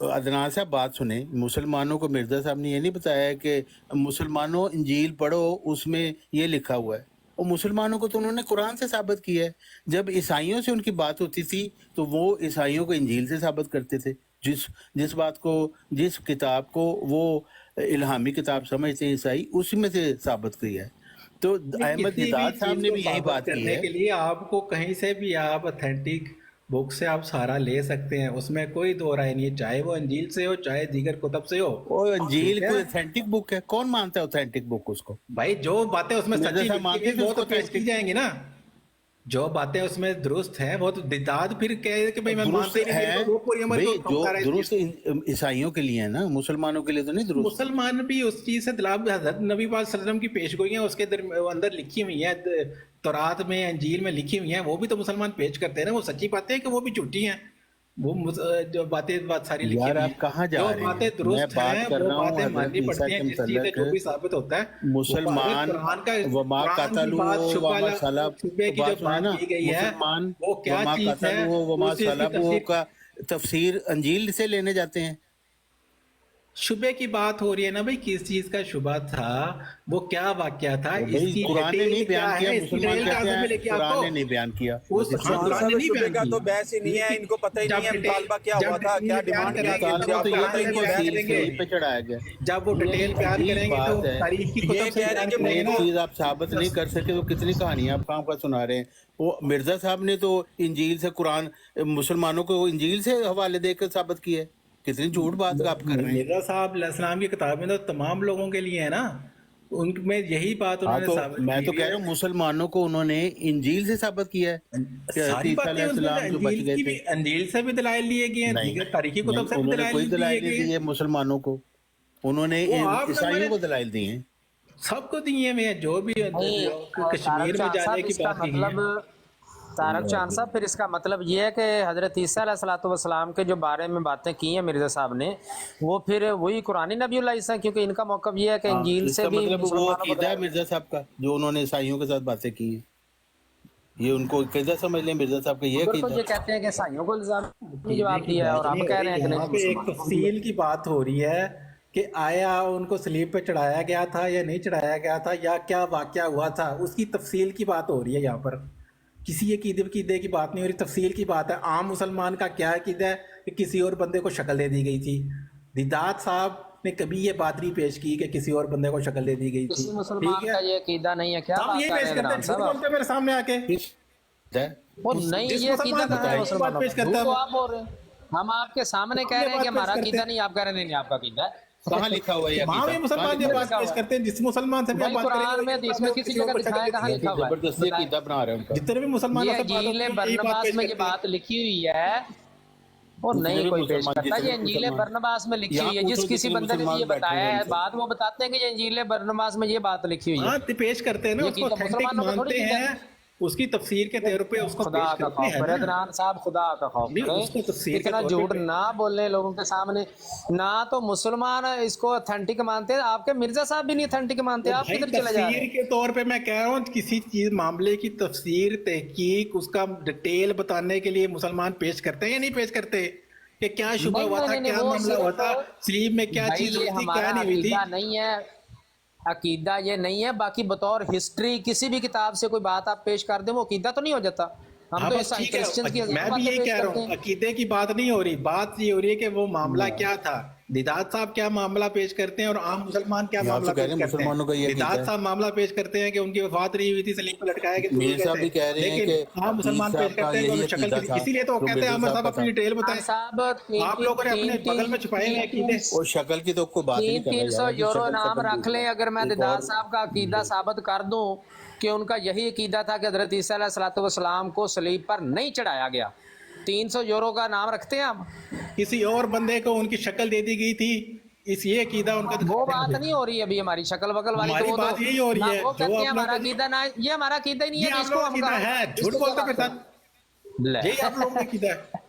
[SPEAKER 5] عدنان صاحب بات سنیں، مسلمانوں کو مرزا صاحب نے یہ نہیں بتایا کہ مسلمانوں انجیل پڑھو اس میں یہ لکھا ہوا ہے، اور مسلمانوں کو تو انہوں نے قرآن سے ثابت کیا ہے۔ جب عیسائیوں سے ان کی بات ہوتی تھی تو وہ عیسائیوں کو انجیل سے ثابت کرتے تھے، جس بات کو، جس کتاب کو وہ الہامی کتاب سمجھتے ہیں عیسائی، اسی میں سے ثابت کیا ہے۔ تو احمد دیدات صاحب نے بھی یہی بات کی
[SPEAKER 1] کرنے
[SPEAKER 5] ہے۔
[SPEAKER 1] کے لیے آپ کو کہیں سے بھی آپ اتھینٹک بک سے آپ سہارا لے سکتے ہیں، اس میں کوئی دو رائے نہیں ہے، چاہے وہ انجیل سے ہو چاہے دیگر کتب سے ہو۔
[SPEAKER 5] وہ انجیل کوئی اتھینٹک بک ہے؟ کون مانتا ہے اتھینٹک بک اس کو؟
[SPEAKER 1] بھائی جو باتیں اس میں
[SPEAKER 5] مرزا
[SPEAKER 1] سچی
[SPEAKER 5] صاحب
[SPEAKER 1] لکھی
[SPEAKER 5] مانتے
[SPEAKER 1] ہوئی
[SPEAKER 5] تھے
[SPEAKER 1] وہ
[SPEAKER 5] اس
[SPEAKER 1] تو
[SPEAKER 5] کو
[SPEAKER 1] پیش کی جائیں گی نا، جو باتیں اس میں درست ہیں وہ تو دیدات پھر کہے کہ بھئی میں
[SPEAKER 5] درست
[SPEAKER 1] مانتے ہی نہیں،
[SPEAKER 5] ہے
[SPEAKER 1] میرے کو وہ پوری عمر
[SPEAKER 5] بھئی،
[SPEAKER 1] کو
[SPEAKER 5] جو
[SPEAKER 1] کھمکا رہا ہے اس
[SPEAKER 5] درست
[SPEAKER 1] چیز کو۔
[SPEAKER 5] عیسائیوں کے لیے ہے نا، مسلمانوں کے لیے تو نہیں درست۔
[SPEAKER 1] مسلمان بھی اس چیز سے دلاب حضرت نبی پاک صلی اللہ علیہ وسلم کی پیش گوئیاں اس کے اندر لکھی ہوئی ہیں، تورات میں انجیل میں لکھی ہوئی ہیں، وہ بھی تو مسلمان پیش کرتے ہیں نا، وہ سچی باتیں ہیں کہ وہ بھی جھوٹی ہیں، وہ جو باتیں ساری لکھی
[SPEAKER 5] یار
[SPEAKER 1] ہوئی
[SPEAKER 5] آپ کہاں
[SPEAKER 1] ہیں،
[SPEAKER 5] جا
[SPEAKER 1] جو
[SPEAKER 5] رہے
[SPEAKER 1] باتیں
[SPEAKER 5] ہیں؟ میں
[SPEAKER 1] درست
[SPEAKER 5] بات
[SPEAKER 1] ہیں
[SPEAKER 5] کر
[SPEAKER 1] وہ
[SPEAKER 5] رہا ہوں
[SPEAKER 1] باتیں
[SPEAKER 5] حضرت
[SPEAKER 1] ماننی
[SPEAKER 5] عیسیٰ
[SPEAKER 1] پڑتی ہیں،
[SPEAKER 5] کے
[SPEAKER 1] جس چیز سے
[SPEAKER 5] متعلق
[SPEAKER 1] جو بھی ثابت ہوتا ہے
[SPEAKER 5] مسلمان
[SPEAKER 1] قرآن کا،
[SPEAKER 5] وما
[SPEAKER 1] قرآن کی
[SPEAKER 5] قتلوا
[SPEAKER 1] بات
[SPEAKER 5] وما
[SPEAKER 1] شبے کی جو
[SPEAKER 5] بات سنیں نا،
[SPEAKER 1] بات کی گئی ہے
[SPEAKER 5] مسلمان
[SPEAKER 1] وہ کیا
[SPEAKER 5] وما
[SPEAKER 1] چیز ہے،
[SPEAKER 5] قتلوا وما
[SPEAKER 1] اس چیز کی
[SPEAKER 5] صلبوا
[SPEAKER 1] تفسیر،
[SPEAKER 5] کا تفسیر انجیل سے لینے جاتے ہیں۔
[SPEAKER 1] شبے کی بات ہو رہی ہے نا بھئی، کس چیز کا شبہ تھا، وہ کیا واقعہ تھا، اس
[SPEAKER 5] بھائی
[SPEAKER 1] کی
[SPEAKER 5] قرآن نے
[SPEAKER 1] ڈیٹیل
[SPEAKER 5] نہیں بیان
[SPEAKER 1] کیا
[SPEAKER 5] کیا،
[SPEAKER 1] ہے، اس کی
[SPEAKER 5] مسلمان
[SPEAKER 1] ڈیٹیل کہاں
[SPEAKER 5] کہتے
[SPEAKER 1] سے
[SPEAKER 5] ہیں
[SPEAKER 1] ملے گی آپ
[SPEAKER 5] قرآن
[SPEAKER 1] کو؟
[SPEAKER 5] نے نہیں بیان کیا۔
[SPEAKER 1] اس ہاں
[SPEAKER 6] عدنان
[SPEAKER 1] قرآن نے
[SPEAKER 6] صاحب
[SPEAKER 1] نہیں
[SPEAKER 6] شبے
[SPEAKER 1] بیان
[SPEAKER 6] کا
[SPEAKER 1] کی،
[SPEAKER 6] تو بحث ہی نہیں ہے، ان کو پتہ ہی نہیں ہے مطالبہ کیا ہوا تھا، کیا ڈیمانڈ کی تھی،
[SPEAKER 5] مطالبہ تو یہ
[SPEAKER 6] پتہ ہی
[SPEAKER 5] کہ
[SPEAKER 6] نہیں ہے،
[SPEAKER 5] تفصیل
[SPEAKER 6] بحث
[SPEAKER 5] صحیح پہ چڑھایا گیا۔
[SPEAKER 1] جب وہ
[SPEAKER 5] یہ
[SPEAKER 1] ڈیٹیل
[SPEAKER 5] ایک
[SPEAKER 1] بیان
[SPEAKER 5] عجیب
[SPEAKER 1] کریں گے تو
[SPEAKER 5] بات ہے،
[SPEAKER 1] تاریخ کی
[SPEAKER 6] یہ
[SPEAKER 1] کتب سے
[SPEAKER 6] کہہ رہے
[SPEAKER 1] بیان
[SPEAKER 6] ہیں کہ
[SPEAKER 1] کریں گے
[SPEAKER 5] ایک
[SPEAKER 1] نا۔
[SPEAKER 5] چیز آپ ثابت نہیں کر سکے تو کتنی کہانیاں آپ کہاں کا سنا رہے ہیں؟ وہ مرزا صاحب نے تو انجیل سے قرآن، مسلمانوں کو انجیل سے حوالے دے کر ثابت کیا ہے۔ کتنی جھوٹ بات آپ کر رہے ہیں۔
[SPEAKER 1] مرزا صاحب علیہ السلام کی کتابیں تو تمام لوگوں کے لیے ہے نا، ان میں یہی بات انہوں
[SPEAKER 5] ہاں
[SPEAKER 1] نے
[SPEAKER 5] تو
[SPEAKER 1] ثابت
[SPEAKER 5] میں
[SPEAKER 1] کی
[SPEAKER 5] تو
[SPEAKER 1] ہوئی
[SPEAKER 5] کہہ رہا ہوں مسلمانوں کو انہوں نے انجیل سے ثابت کیا ہے کہ حضرت
[SPEAKER 1] ساری
[SPEAKER 5] عیسیٰ
[SPEAKER 1] باتیں
[SPEAKER 5] علیہ
[SPEAKER 1] اس میں
[SPEAKER 5] السلام جو بچ
[SPEAKER 1] انجیل
[SPEAKER 5] گئے
[SPEAKER 1] کی
[SPEAKER 5] تھے۔
[SPEAKER 1] بھی، انجیل سے بھی دلائل لیے گئے ہیں،
[SPEAKER 5] نہیں
[SPEAKER 1] دیگر تاریخی کتب سے بھی
[SPEAKER 5] انہوں نے کوئی
[SPEAKER 1] دلائل
[SPEAKER 5] دلائل
[SPEAKER 1] دیے
[SPEAKER 5] نہیں
[SPEAKER 1] گئے
[SPEAKER 5] دی ہے
[SPEAKER 1] ہیں،
[SPEAKER 5] مسلمانوں کو، انہوں نے
[SPEAKER 1] وہ آپ نے
[SPEAKER 5] عیسائیوں
[SPEAKER 1] ہمارے
[SPEAKER 5] کو دلائل دی ہیں۔
[SPEAKER 1] سب کو دیے ہوئے ہیں، جو بھی
[SPEAKER 7] نہیں
[SPEAKER 1] کشمیر
[SPEAKER 7] طارق
[SPEAKER 1] میں
[SPEAKER 7] چاند
[SPEAKER 1] جانے
[SPEAKER 7] صاحب،
[SPEAKER 1] کی
[SPEAKER 7] اس کا
[SPEAKER 1] بات کی ہے۔
[SPEAKER 7] مطلب طارق چاند صاحب پھر اس کا مطلب یہ ہے کہ حضرت عیسیٰ علیہ الصلوۃ والسلام کے جو بارے میں باتیں کی ہیں مرزا صاحب نے، وہ پھر وہی قرآن نبی اللہ عیسیٰ، کیونکہ ان کا موقف یہ ہے کہ انجیل
[SPEAKER 5] اس
[SPEAKER 7] سے
[SPEAKER 5] کا
[SPEAKER 7] بھی
[SPEAKER 5] مطلب وہ
[SPEAKER 7] مسلمانوں کو
[SPEAKER 5] عقیدہ ہے مرزا صاحب کا جو انہوں نے عیسائیوں کے ساتھ باتیں کی ہیں، یہ ان کو عقیدہ سمجھ لیں مرزا صاحب کا، یہ
[SPEAKER 7] ادھر تو
[SPEAKER 5] عقیدہ۔
[SPEAKER 7] یہ کہتے ہیں کہ عیسائیوں کو الزام
[SPEAKER 1] عقیدے
[SPEAKER 7] جواب
[SPEAKER 1] کی
[SPEAKER 7] دیا ہے، اور
[SPEAKER 1] بات
[SPEAKER 7] اب
[SPEAKER 1] نہیں ہو
[SPEAKER 7] کہہ رہے
[SPEAKER 1] رہی،
[SPEAKER 7] ہیں کہ
[SPEAKER 1] یہاں
[SPEAKER 7] نہیں
[SPEAKER 1] پہ ایک
[SPEAKER 7] مسلمانوں کو بھی۔
[SPEAKER 1] تفصیل کی بات ہو رہی ہے کہ آیا ان کو سلیب پہ چڑھایا گیا تھا یا نہیں چڑھایا گیا تھا، یا کیا واقعہ ہوا تھا، اس کی تفصیل کی بات ہو رہی ہے یہاں پر، کسی عقیدے کی بات نہیں ہو رہی، تفصیل کی بات ہے۔ عام مسلمان کا کیا عقیدہ ہے کہ کسی اور بندے کو شکل دے دی گئی تھی، دیدات صاحب نے کبھی یہ بات نہیں پیش کی کہ کسی اور بندے کو شکل دے دی گئی تھی،
[SPEAKER 7] کسی
[SPEAKER 1] ٹھیک
[SPEAKER 7] مسلمان
[SPEAKER 1] ہے،
[SPEAKER 7] کا یہ عقیدہ نہیں ہے، کیا
[SPEAKER 1] ہم
[SPEAKER 7] بات
[SPEAKER 1] یہ
[SPEAKER 7] کر رہے
[SPEAKER 1] پیش
[SPEAKER 7] ہیں
[SPEAKER 1] کرتے ہیں،
[SPEAKER 7] عدنان
[SPEAKER 1] جھوٹ
[SPEAKER 7] صاحب؟
[SPEAKER 1] بولتے ہیں میرے سامنے آ کے،
[SPEAKER 7] وہ نہیں،
[SPEAKER 1] جس
[SPEAKER 7] یہ
[SPEAKER 1] مسلمان
[SPEAKER 7] عقیدہ
[SPEAKER 1] کو
[SPEAKER 7] کہاں ہے
[SPEAKER 1] بتائیں، یہ بات
[SPEAKER 7] مسلمانوں
[SPEAKER 1] پیش
[SPEAKER 7] کا؟
[SPEAKER 1] کرتا
[SPEAKER 7] جھوٹ
[SPEAKER 1] ہے،
[SPEAKER 7] تو آپ بول رہے ہیں، ہم آپ کے سامنے کہہ
[SPEAKER 1] یہ
[SPEAKER 7] رہے ہیں کہ
[SPEAKER 1] بات پیش
[SPEAKER 7] ہمارا
[SPEAKER 1] کرتے
[SPEAKER 7] عقیدہ
[SPEAKER 1] ہیں،
[SPEAKER 7] نہیں، آپ کہہ رہے ہیں نہیں آپ کا عقیدہ ہے۔
[SPEAKER 5] کہاں لکھا ہوا ہے یہ
[SPEAKER 1] تمام
[SPEAKER 5] عقیدہ؟
[SPEAKER 1] ہی مسلمان یہ
[SPEAKER 7] کہاں
[SPEAKER 1] بات
[SPEAKER 7] لکھا
[SPEAKER 1] پیش
[SPEAKER 7] ہوا ہے؟
[SPEAKER 1] کرتے ہیں، جس مسلمان سے بھی آپ
[SPEAKER 7] بھائی
[SPEAKER 1] بات کریں گے
[SPEAKER 7] قرآن میں اس میں کسی
[SPEAKER 1] کسی اور
[SPEAKER 7] جگہ
[SPEAKER 1] کو شکل
[SPEAKER 7] دکھایا
[SPEAKER 1] دے
[SPEAKER 7] کہاں
[SPEAKER 1] دی
[SPEAKER 7] لکھا ہوا ہے؟
[SPEAKER 5] زبردستی عقیدہ بنا رہے ہیں ان کا۔
[SPEAKER 1] جتنے بھی مسلمانوں
[SPEAKER 7] یہ
[SPEAKER 1] سے بات
[SPEAKER 7] انجیل
[SPEAKER 1] ہوتی ہے یہی بات
[SPEAKER 7] برنباس
[SPEAKER 1] پیش
[SPEAKER 7] میں یہ
[SPEAKER 1] کرتے ہیں۔
[SPEAKER 7] بات لکھی ہوئی ہے، وہ
[SPEAKER 5] جتنے
[SPEAKER 7] نہیں
[SPEAKER 5] بھی
[SPEAKER 7] کوئی پیش
[SPEAKER 5] مسلمان،
[SPEAKER 7] کرتا،
[SPEAKER 5] جتنے
[SPEAKER 7] یہ
[SPEAKER 5] بھی
[SPEAKER 7] انجیل
[SPEAKER 5] مسلمان
[SPEAKER 7] برنباس میں لکھی
[SPEAKER 5] یہاں
[SPEAKER 7] ہوئی ہے،
[SPEAKER 5] پوچھو
[SPEAKER 7] جس کسی
[SPEAKER 5] جتنے
[SPEAKER 7] بندے نے بھی یہ
[SPEAKER 5] مسلمان بیٹھے
[SPEAKER 7] بتایا
[SPEAKER 5] ہوئے
[SPEAKER 7] ہے،
[SPEAKER 5] ان سے۔
[SPEAKER 7] بعد وہ بتاتے ہیں کہ یہ انجیل برنباس میں یہ بات لکھی ہوئی
[SPEAKER 1] ہاں
[SPEAKER 7] ہے،
[SPEAKER 1] پیش کرتے ہیں نا،
[SPEAKER 7] یہ
[SPEAKER 1] اس کو
[SPEAKER 7] عقیدہ
[SPEAKER 1] اتھینٹک
[SPEAKER 7] مسلمانوں کا تھوڑی
[SPEAKER 1] مانتے
[SPEAKER 7] عقیدہ
[SPEAKER 1] ہیں،
[SPEAKER 7] ہے۔
[SPEAKER 1] اس کی تفسیر کے طور پہ اس کو
[SPEAKER 7] خدا
[SPEAKER 1] پیش
[SPEAKER 7] کا
[SPEAKER 1] کرتے
[SPEAKER 7] خوف
[SPEAKER 1] ہیں
[SPEAKER 7] کرے
[SPEAKER 1] نا،
[SPEAKER 7] عدنان صاحب، خدا کا خوف
[SPEAKER 1] نہیں
[SPEAKER 7] کرے،
[SPEAKER 1] اس کو تفسیر کے
[SPEAKER 7] اتنا
[SPEAKER 1] طور
[SPEAKER 7] جھوٹ
[SPEAKER 1] پہ
[SPEAKER 7] نہ بولیں لوگوں کے سامنے۔ نہ تو مسلمان اس کو اتھینٹک مانتے ہیں، آپ کے مرزا صاحب بھی نہیں اتھینٹک مانتے،
[SPEAKER 1] وہ
[SPEAKER 7] آپ
[SPEAKER 1] بھائی
[SPEAKER 7] کدھر چلے جا رہے
[SPEAKER 1] تفسیر
[SPEAKER 7] ہیں؟
[SPEAKER 1] کے طور پہ میں کہہ رہا ہوں، کسی چیز معاملے کی تفسیر، تحقیق، اس کا ڈیٹیل بتانے کے لیے مسلمان پیش کرتے ہیں یا نہیں پیش کرتے کہ کیا شبہ
[SPEAKER 7] نہیں
[SPEAKER 1] ہوا تھا،
[SPEAKER 7] نہیں نہیں،
[SPEAKER 1] کیا
[SPEAKER 7] وہ
[SPEAKER 1] معاملہ ہوا
[SPEAKER 7] صرف
[SPEAKER 1] تھا، سلیب میں کیا
[SPEAKER 7] بھائی
[SPEAKER 1] چیز
[SPEAKER 7] یہ
[SPEAKER 1] ہوئی تھی، کیا
[SPEAKER 7] ہمارا
[SPEAKER 1] نہیں ہوئی تھی۔
[SPEAKER 7] عقیدہ نہیں ہے، عقیدہ یہ نہیں ہے، باقی بطور ہسٹری کسی بھی کتاب سے کوئی بات آپ پیش کر دیں وہ عقیدہ تو نہیں ہو جاتا۔ ہم
[SPEAKER 1] ہاں
[SPEAKER 7] تو
[SPEAKER 1] بس ٹھیک
[SPEAKER 7] کرسچنز کی
[SPEAKER 1] ہے،
[SPEAKER 7] ہزاروں
[SPEAKER 1] میں بھی
[SPEAKER 7] باتیں
[SPEAKER 1] یہی
[SPEAKER 7] پیش
[SPEAKER 1] کہہ رہا
[SPEAKER 7] کرتے
[SPEAKER 1] ہوں،
[SPEAKER 7] ہیں۔
[SPEAKER 1] عقیدے کی بات نہیں ہو رہی، بات یہ ہو رہی ہے کہ وہ معاملہ کیا تھا، دیدات صاحب کیا معاملہ پیش کرتے ہیں اور عام مسلمان کیا
[SPEAKER 5] یہاں
[SPEAKER 1] معاملہ
[SPEAKER 5] تو کہہ
[SPEAKER 1] پیش
[SPEAKER 5] رہے ہیں
[SPEAKER 1] کرتے
[SPEAKER 5] مسلمانوں کا
[SPEAKER 1] ہیں۔
[SPEAKER 5] یہ عقیدہ
[SPEAKER 1] دیدات
[SPEAKER 5] ہے۔
[SPEAKER 1] صاحب معاملہ پیش کرتے ہیں کہ ان کی وفات رہی ہوئی تھی، سلیب پہ لٹکایا کہ
[SPEAKER 5] میر صاحب بھی کہہ رہے ہیں
[SPEAKER 1] لیکن
[SPEAKER 5] کہ
[SPEAKER 1] عام مسلمان
[SPEAKER 5] عقیل
[SPEAKER 1] پیش
[SPEAKER 5] صاحب کا
[SPEAKER 1] کرتے ہیں کہ
[SPEAKER 5] یہی
[SPEAKER 1] انہوں نے شکل
[SPEAKER 5] عقیدہ
[SPEAKER 1] دی،
[SPEAKER 5] تھا
[SPEAKER 1] اسی لیے تو
[SPEAKER 5] جو
[SPEAKER 1] کہتے ہیں
[SPEAKER 5] مرزا
[SPEAKER 1] عامر
[SPEAKER 5] صاحب
[SPEAKER 1] صاحب
[SPEAKER 5] کا
[SPEAKER 1] اپنی
[SPEAKER 5] تھا۔
[SPEAKER 1] ڈیٹیل بتائیں،
[SPEAKER 7] صاحب
[SPEAKER 1] آپ لوگوں نے اپنے بغل میں چھپائے ہوئے عقیدے۔
[SPEAKER 5] اور شکل کی تو کوئی بات نہیں کر رہا
[SPEAKER 7] 300
[SPEAKER 5] یار،
[SPEAKER 7] یورو
[SPEAKER 5] شکل
[SPEAKER 7] انعام
[SPEAKER 5] شکل
[SPEAKER 7] رکھ لیں اگر میں
[SPEAKER 5] ایک
[SPEAKER 7] دیدار
[SPEAKER 5] اور
[SPEAKER 7] صاحب کا عقیدہ ثابت کر دوں کہ ان کا یہی عقیدہ تھا کہ حضرت عیسیٰ علیہ الصلوۃ والسلام کو صلیب پر نہیں چڑھایا گیا، 300 یورو کا نام رکھتے ہیں آپ؟
[SPEAKER 1] کسی اور بندے کو ان کی شکل دے دی گئی تھی، اس یہ عقیدہ ان کا
[SPEAKER 7] وہ
[SPEAKER 1] دکھاتے ہیں
[SPEAKER 7] بات
[SPEAKER 1] مجھے۔
[SPEAKER 7] نہیں ہو رہی ابھی ہماری شکل وکل والی، تو
[SPEAKER 1] ہماری
[SPEAKER 7] وہ
[SPEAKER 1] بات
[SPEAKER 7] تو
[SPEAKER 1] یہی ہو رہی
[SPEAKER 7] نہ
[SPEAKER 1] ہے
[SPEAKER 7] وہ
[SPEAKER 1] جو
[SPEAKER 7] کہتے ہیں
[SPEAKER 1] آپ
[SPEAKER 7] ہمارا
[SPEAKER 1] لوگ،
[SPEAKER 7] عقیدہ نہ، یہ ہمارا عقیدہ ہی نہیں ہے،
[SPEAKER 1] یہ
[SPEAKER 7] تو
[SPEAKER 1] آپ
[SPEAKER 7] اس
[SPEAKER 1] لوگوں
[SPEAKER 7] کو
[SPEAKER 1] کا
[SPEAKER 7] ہم
[SPEAKER 1] عقیدہ ہے،
[SPEAKER 7] اس
[SPEAKER 1] جھوٹ
[SPEAKER 7] کو
[SPEAKER 1] بولتے
[SPEAKER 7] کیا
[SPEAKER 1] پھر
[SPEAKER 7] بات
[SPEAKER 1] ساتھ،
[SPEAKER 7] کریں؟ لے
[SPEAKER 1] یہی آپ لوگوں کا عقیدہ ہے۔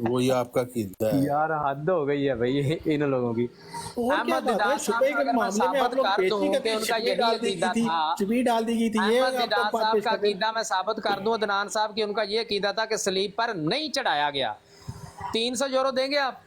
[SPEAKER 5] وہ یہ آپ کا عقیدہ ہے۔
[SPEAKER 7] یار حد ہو گئی ہے بھائی ان لوگوں کی۔
[SPEAKER 1] اور کیا
[SPEAKER 7] احمد
[SPEAKER 1] بات ہے،
[SPEAKER 7] دیدار صاحب
[SPEAKER 1] شبے
[SPEAKER 7] کا
[SPEAKER 1] کے
[SPEAKER 7] اگر میں
[SPEAKER 1] معاملے میں آپ
[SPEAKER 7] ثابت
[SPEAKER 1] لوگ
[SPEAKER 7] کر
[SPEAKER 1] پیش نہیں
[SPEAKER 7] دوں کہ
[SPEAKER 1] کرتے،
[SPEAKER 7] ان کا
[SPEAKER 1] شبی
[SPEAKER 7] یہی
[SPEAKER 1] ڈال دی گئی
[SPEAKER 7] عقیدہ
[SPEAKER 1] تھی،
[SPEAKER 7] تھا،
[SPEAKER 1] شبی ڈال دی گئی تھی، یہ
[SPEAKER 7] احمد
[SPEAKER 1] آپ
[SPEAKER 7] دیدار
[SPEAKER 1] کو بات
[SPEAKER 7] صاحب
[SPEAKER 1] پیش
[SPEAKER 7] کا
[SPEAKER 1] کرتے ہیں۔
[SPEAKER 7] عقیدہ میں ثابت کر دوں، عدنان صاحب کی ان کا یہ عقیدہ تھا کہ صلیب پر نہیں چڑھایا گیا، 300 یورو دیں گے آپ؟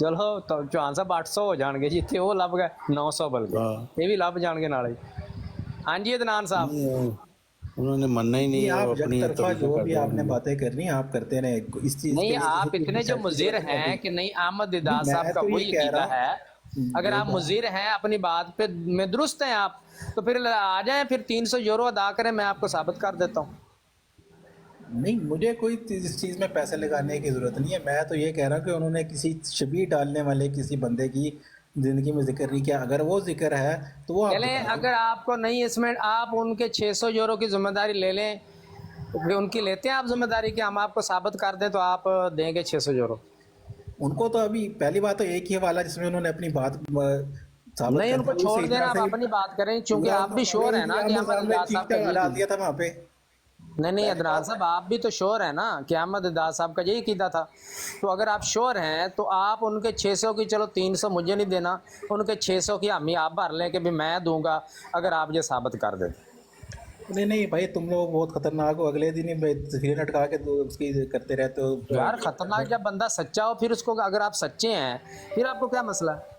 [SPEAKER 7] ਚਲੋ ਤਾਂ ਚੌਹਾਨ ਸਾਹਿਬ 800 ਹੋ ਜਾਣਗੇ ਜਿੱਥੇ ਉਹ ਲੱਭ ਗਏ 900 ਬਲਕਿ ਇਹ ਵੀ ਲੱਭ ਜਾਣਗੇ ਨਾਲੇ. ਹਾਂਜੀ ਅਦਨਾਨ ਸਾਹਿਬ,
[SPEAKER 5] انہوں نے مننا ہی نہیں
[SPEAKER 1] نہیں
[SPEAKER 5] ہے, وہ
[SPEAKER 1] آپ
[SPEAKER 5] اپنی
[SPEAKER 1] یک طرفہ جو بھی آپ نے
[SPEAKER 5] طرف
[SPEAKER 1] باتیں کرنی آپ کرتے رہے اس چیز
[SPEAKER 7] نہیں آپ اتنے جو مضر ہیں کہ نہیں احمد دیدار صاحب کا وہی عقیدہ ہے, اگر آپ مضر ہیں اپنی بات پہ میں درست ہیں آپ, تو پھر آ جائیں, پھر 300 یورو ادا کریں, میں آپ کو ثابت کر دیتا ہوں.
[SPEAKER 1] نہیں مجھے کوئی اس چیز میں پیسے لگانے کی ضرورت نہیں ہے. میں تو یہ کہہ رہا ہوں کہ انہوں نے کسی شبیہ ڈالنے والے کسی بندے کی زندگی میں ذکر نہیں کیا. اگر وہ ذکر ہے تو وہ
[SPEAKER 7] چلیں, اگر آپ کو نہیں اس میں آپ ان کے 600 یورو کی ذمہ داری لے لیں, ان کی لیتے ہیں آپ ذمہ داری کہ ہم آپ کو ثابت کر دیں, تو آپ دیں گے 600 یورو.
[SPEAKER 1] ان کو تو ابھی پہلی بات تو ایک ہی حوالہ جس میں انہوں نے اپنی بات ثابت
[SPEAKER 7] نہیں ان کو چھوڑ دینا, آپ اپنی بات کریں, چونکہ آپ بھی شور ہیں نا کہ احمد دیدار صاحب کا
[SPEAKER 1] حالات دیا تھا وہاں پہ.
[SPEAKER 7] نہیں عدنان صاحب آپ بھی تو شور ہیں نا کہ احمد دیدار صاحب کا یہی عقیدہ تھا. تو اگر آپ شور ہیں تو آپ ان کے 600 کی, چلو 300 مجھے نہیں دینا, ان کے 600 کی ہم ہی آپ بھر لیں کہ بھی میں دوں گا اگر آپ یہ ثابت کر دیں.
[SPEAKER 1] نہیں بھائی تم لوگ بہت خطرناک ہو, اگلے دن ہی تصویریں لٹکا کے اس کی کرتے رہتے ہو.
[SPEAKER 7] یار خطرناک جب بندہ سچا ہو, پھر اس کو اگر آپ سچے ہیں پھر آپ کو کیا مسئلہ ہے؟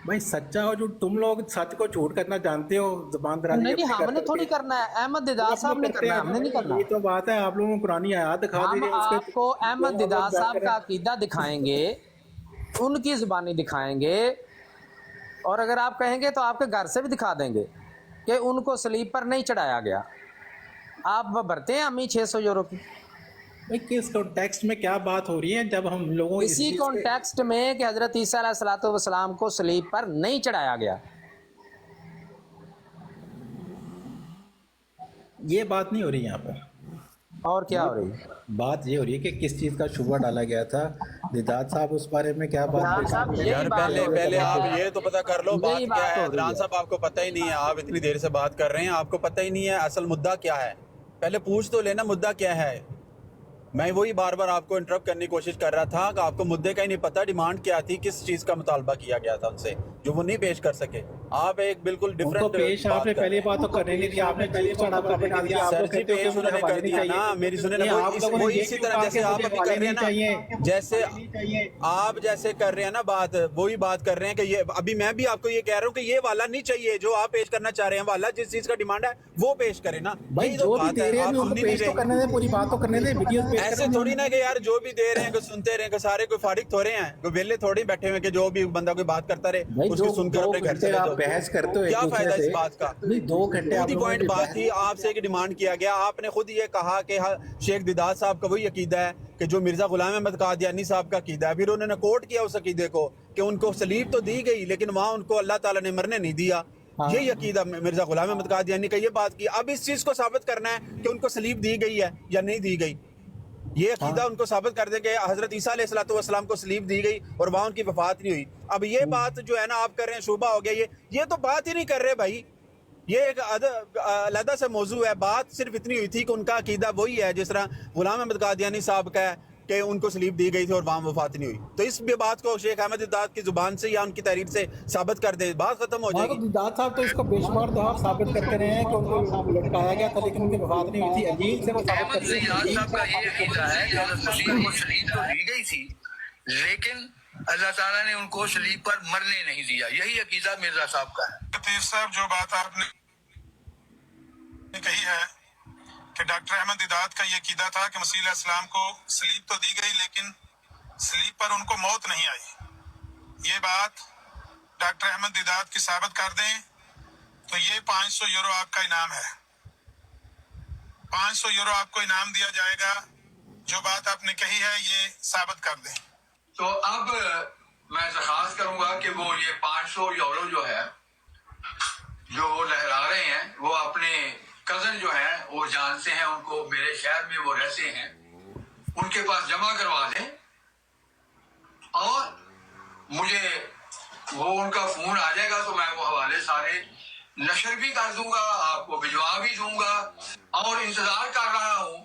[SPEAKER 1] بھائی سچا ہو جو تم لوگ سچ کو جھوٹ کرنا جانتے ہو, زبان درازی
[SPEAKER 7] نہیں ہم نے تھوڑی کرنا ہے, احمد دیدار صاحب نے کرنا ہے, ہم نے نہیں کرنا.
[SPEAKER 1] یہ تو بات ہے, آپ لوگوں کو قرآن آیات دکھا
[SPEAKER 7] ہم
[SPEAKER 1] دیں
[SPEAKER 7] آپ کو احمد دیدار صاحب کا عقیدہ دکھائیں گے, ان کی زبانی دکھائیں گے, اور اگر آپ کہیں گے تو آپ کے گھر سے بھی دکھا دیں گے کہ ان کو صلیب پر نہیں چڑھایا گیا. آپ بھرتے ہیں ہم ہی 600 یورو کی.
[SPEAKER 1] کس کانٹیکسٹ میں کیا بات ہو رہی ہے جب ہم لوگوں
[SPEAKER 7] اسی کانٹیکسٹ میں کہ حضرت عیسیٰ علیہ الصلوۃ والسلام کو صلیب پر نہیں چڑھایا گیا.
[SPEAKER 1] یہ بات نہیں ہو رہی یہاں پر.
[SPEAKER 7] اور کیا ہو رہی ہے؟
[SPEAKER 1] بات یہ ہو رہی ہے کہ کس چیز کا شبہ ڈالا گیا تھا. دیدات صاحب اس بارے میں کیا بات
[SPEAKER 6] یار پہلے آپ یہ تو پتہ کر لو بات کیا ہے. عدنان صاحب آپ کو پتہ ہی نہیں ہے, آپ اتنی دیر سے بات کر رہے ہیں, آپ کو پتہ ہی نہیں ہے اصل مدعا کیا ہے. پہلے پوچھ تو لینا مدعا کیا ہے. میں وہی بار بار آپ کو انٹرپٹ کرنے کی کوشش کر رہا تھا کہ آپ کو مدعے کا ہی نہیں پتا, ڈیمانڈ کیا تھی, کس چیز کا مطالبہ کیا گیا تھا ان سے جو وہ نہیں پیش کر سکے. آپ ایک بالکل ڈیفرنٹ
[SPEAKER 1] پیش آپ نے پہلی بات تو کرنے نہیں دی, آپ نے پہلی چڑھا کر بتا دیا.
[SPEAKER 6] سر جی پیش انہوں نے کر دیا نا, میری سنیں نا, وہ اسی طرح جیسے آپ ابھی کر رہے ہیں نا, جیسے آپ جیسے کر رہے ہیں نا بات, وہی بات کر رہے ہیں کہ یہ ابھی میں بھی آپ کو یہ کہہ رہا ہوں کہ یہ والا نہیں چاہیے جو آپ پیش کرنا چاہ رہے ہیں. والا جس چیز کا ڈیمانڈ ہے وہ پیش کریں نا.
[SPEAKER 1] بھائی جو بھی دے رہے ہیں ان کو پیش تو کرنے دیں, پوری بات تو کرنے دیں, ویڈیوز پیش
[SPEAKER 6] ایسے تھوڑی نا کہ یار جو بھی دے رہے ہیں کہ سنتے رہے, کہ سارے کوئی فارغ تھوڑے ہیں, کوئی ویلے تھوڑے بیٹھے ہوئے کہ جو بھی بندہ کوئی بات کرتا رہے اس کی سن کر اپنے گھر چلے جاؤ.
[SPEAKER 1] بحث کرتے ہو
[SPEAKER 6] کیا فائدہ اس بات کا؟
[SPEAKER 1] 2 گھنٹے
[SPEAKER 6] پوری پوائنٹ بات تھی, آپ سے ایک ڈیمانڈ کیا گیا, آپ نے خود یہ کہا کہ شیخ دیدار صاحب کا وہی عقیدہ ہے کہ جو مرزا غلام احمد قادیانی صاحب کا عقیدہ ہے. پھر انہوں نے کوٹ کیا اس عقیدے کو کہ ان کو صلیب تو دی گئی لیکن وہاں ان کو اللہ تعالیٰ نے مرنے نہیں دیا. یہی عقیدہ مرزا غلام احمد قادیانی کا, یہ بات کی. اب اس چیز کو ثابت کرنا ہے کہ ان کو صلیب دی گئی ہے یا نہیں دی گئی. یہ عقیدہ ان کو ثابت کر دیں کہ حضرت عیسیٰ علیہ الصلوۃ والسلام کو صلیب دی گئی اور وہاں ان کی وفات نہیں ہوئی. اب یہ بات جو ہے نا آپ کر رہے ہیں شعبہ ہو گیا, یہ تو بات ہی نہیں کر رہے بھائی. یہ ایک علیحدہ سے موضوع ہے. بات صرف اتنی ہوئی تھی کہ ان کا عقیدہ وہی ہے جس طرح غلام احمد قادیانی صاحب کا ہے کہ ان کو صلیب دی گئی تھی اور وہاں وفات نہیں ہوئی. تو اس بات کو شیخ احمد دیدار کی زبان سے یا ان کی تحریر سے ثابت کر دے, بات ختم ہو جائے گی.
[SPEAKER 1] دیدات صاحب تو اس کو بے شمار دفعہ ثابت کرتے رہے ہیں کہ ان کو لٹکایا گیا تھا لیکن ان کی وفات نہیں ہوئی تھی. انجیل سے وہ ثابت کرتے ہیں.
[SPEAKER 8] دیدار صاحب کا یہ عقیدہ ہے کہ حضرت مسیح کو صلیب تو دی گئی تھی لیکن اللہ تعالیٰ نے ان کو صلیب پر مرنے نہیں دیا. یہی عقیدہ مرزا صاحب کا ہے.
[SPEAKER 3] لطیف صاحب جو بات آپ نے کہی ہے کہ ڈاکٹر احمد دیدات کا یہ عقیدہ تھا کہ مسیح علیہ السلام کو صلیب تو دی گئی لیکن صلیب پر ان کو موت نہیں آئی. یہ بات ڈاکٹر احمد دیدات کی ثابت کر دیں تو یہ 500 یورو آپ کا انعام ہے. 500 یورو آپ کو انعام دیا جائے گا. جو بات آپ نے کہی ہے یہ ثابت کر دیں.
[SPEAKER 8] تو اب میں درخواست کروں گا کہ وہ یہ 500 یورو جو ہے جو وہ لہرا رہے ہیں, وہ اپنے کزن جو ہیں وہ جانتے ہیں, ان کو میرے شہر میں وہ رہتے ہیں, ان کے پاس جمع کروا دیں اور مجھے وہ ان کا فون آ جائے گا تو میں وہ حوالے سارے نشر بھی کر دوں گا, آپ کو بھجوا بھی دوں گا. اور انتظار کر رہا ہوں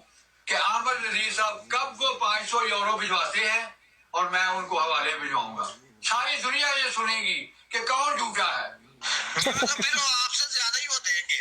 [SPEAKER 8] کہ احمد نذیر صاحب کب وہ 500 یورو بھجواتے ہیں اور میں ان کو حوالے بھجواؤں گا. ساری دنیا یہ سنے گی کہ کون جھوٹا ہے. پھر آپ سے زیادہ ہی وہ دیں گے,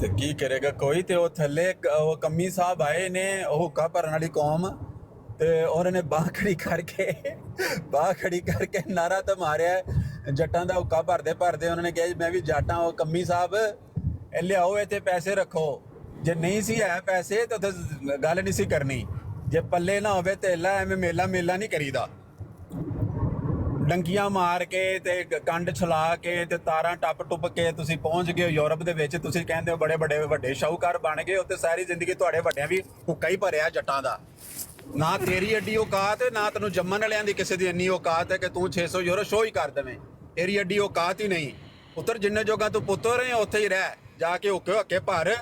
[SPEAKER 6] ਤੇ ਕੀ ਕਰੇਗਾ ਕੋਈ। ਤੇ ਉਹ ਥੱਲੇ ਉਹ ਕੰਮੀ ਸਾਹਿਬ ਆਏ ਨੇ, ਉਹ ਹੁੱਕਾ ਭਰਨ ਵਾਲੀ ਕੌਮ, ਤੇ ਉਹਨਾਂ ਨੇ ਬਾਹ ਖੜੀ ਕਰਕੇ ਨਾਰਾ ਤਾਂ ਮਾਰਿਆ ਜੱਟਾਂ ਦਾ ਹੁੱਕਾ ਭਰਦੇ ਭਰਦੇ। ਉਹਨਾਂ ਨੇ ਕਿਹਾ ਜੀ ਮੈਂ ਵੀ ਜੱਟਾਂ। ਉਹ ਕੰਮੀ ਸਾਹਿਬ ਇਹ ਲਿਆਓ ਇੱਥੇ ਪੈਸੇ ਰੱਖੋ। ਜੇ ਨਹੀਂ ਸੀ ਹੈ ਪੈਸੇ ਤਾਂ ਉੱਥੇ ਗੱਲ ਨਹੀਂ ਸੀ ਕਰਨੀ। ਜੇ ਪੱਲੇ ਨਾ ਹੋਵੇ ਧੇਲਾ, ਐਵੇਂ ਮੇਲਾ ਨਹੀਂ ਕਰੀਦਾ। ਡੰਕੀਆਂ ਮਾਰ ਕੇ ਤੇ ਕੰਡ ਛਲਾ ਕੇ ਤੇ ਤਾਰਾਂ ਟੱਪ ਕੇ ਤੁਸੀਂ ਪਹੁੰਚ ਗਏ ਯੂਰਪ ਦੇ ਵਿੱਚ। ਤੁਸੀਂ ਕਹਿੰਦੇ ਹੋ ਬੜੇ ਵੱਡੇ ਸ਼ਾਹੂਕਾਰ ਬਣ ਗਏ। ਉੱਥੇ ਸਾਰੀ ਜ਼ਿੰਦਗੀ ਤੁਹਾਡੇ ਵੱਡਿਆਂ ਵੀ ਹੁੱਕਾ ਹੀ ਭਰਿਆ ਜੱਟਾਂ ਦਾ। ਨਾ ਤੇਰੀ ਐਡੀ ਔਕਾਤ, ਨਾ ਤੈਨੂੰ ਜੰਮਣ ਵਾਲਿਆਂ ਦੀ ਕਿਸੇ ਦੀ ਇੰਨੀ ਔਕਾਤ ਹੈ ਕਿ ਤੂੰ 600 ਯੂਰੋ ਸ਼ੋਅ ਹੀ ਕਰ ਦੇਵੇਂ। ਤੇਰੀ ਐਡੀ ਔਕਾਤ ਹੀ ਨਹੀਂ। ਪੁੱਤਰ ਜਿੰਨੇ ਜੋਗਾ ਤੂੰ ਪੁੱਤਰ ਹੈ ਉੱਥੇ ਹੀ ਰਹਿ, ਜਾ ਕੇ ਹੁੱਕੇ ਭਰ,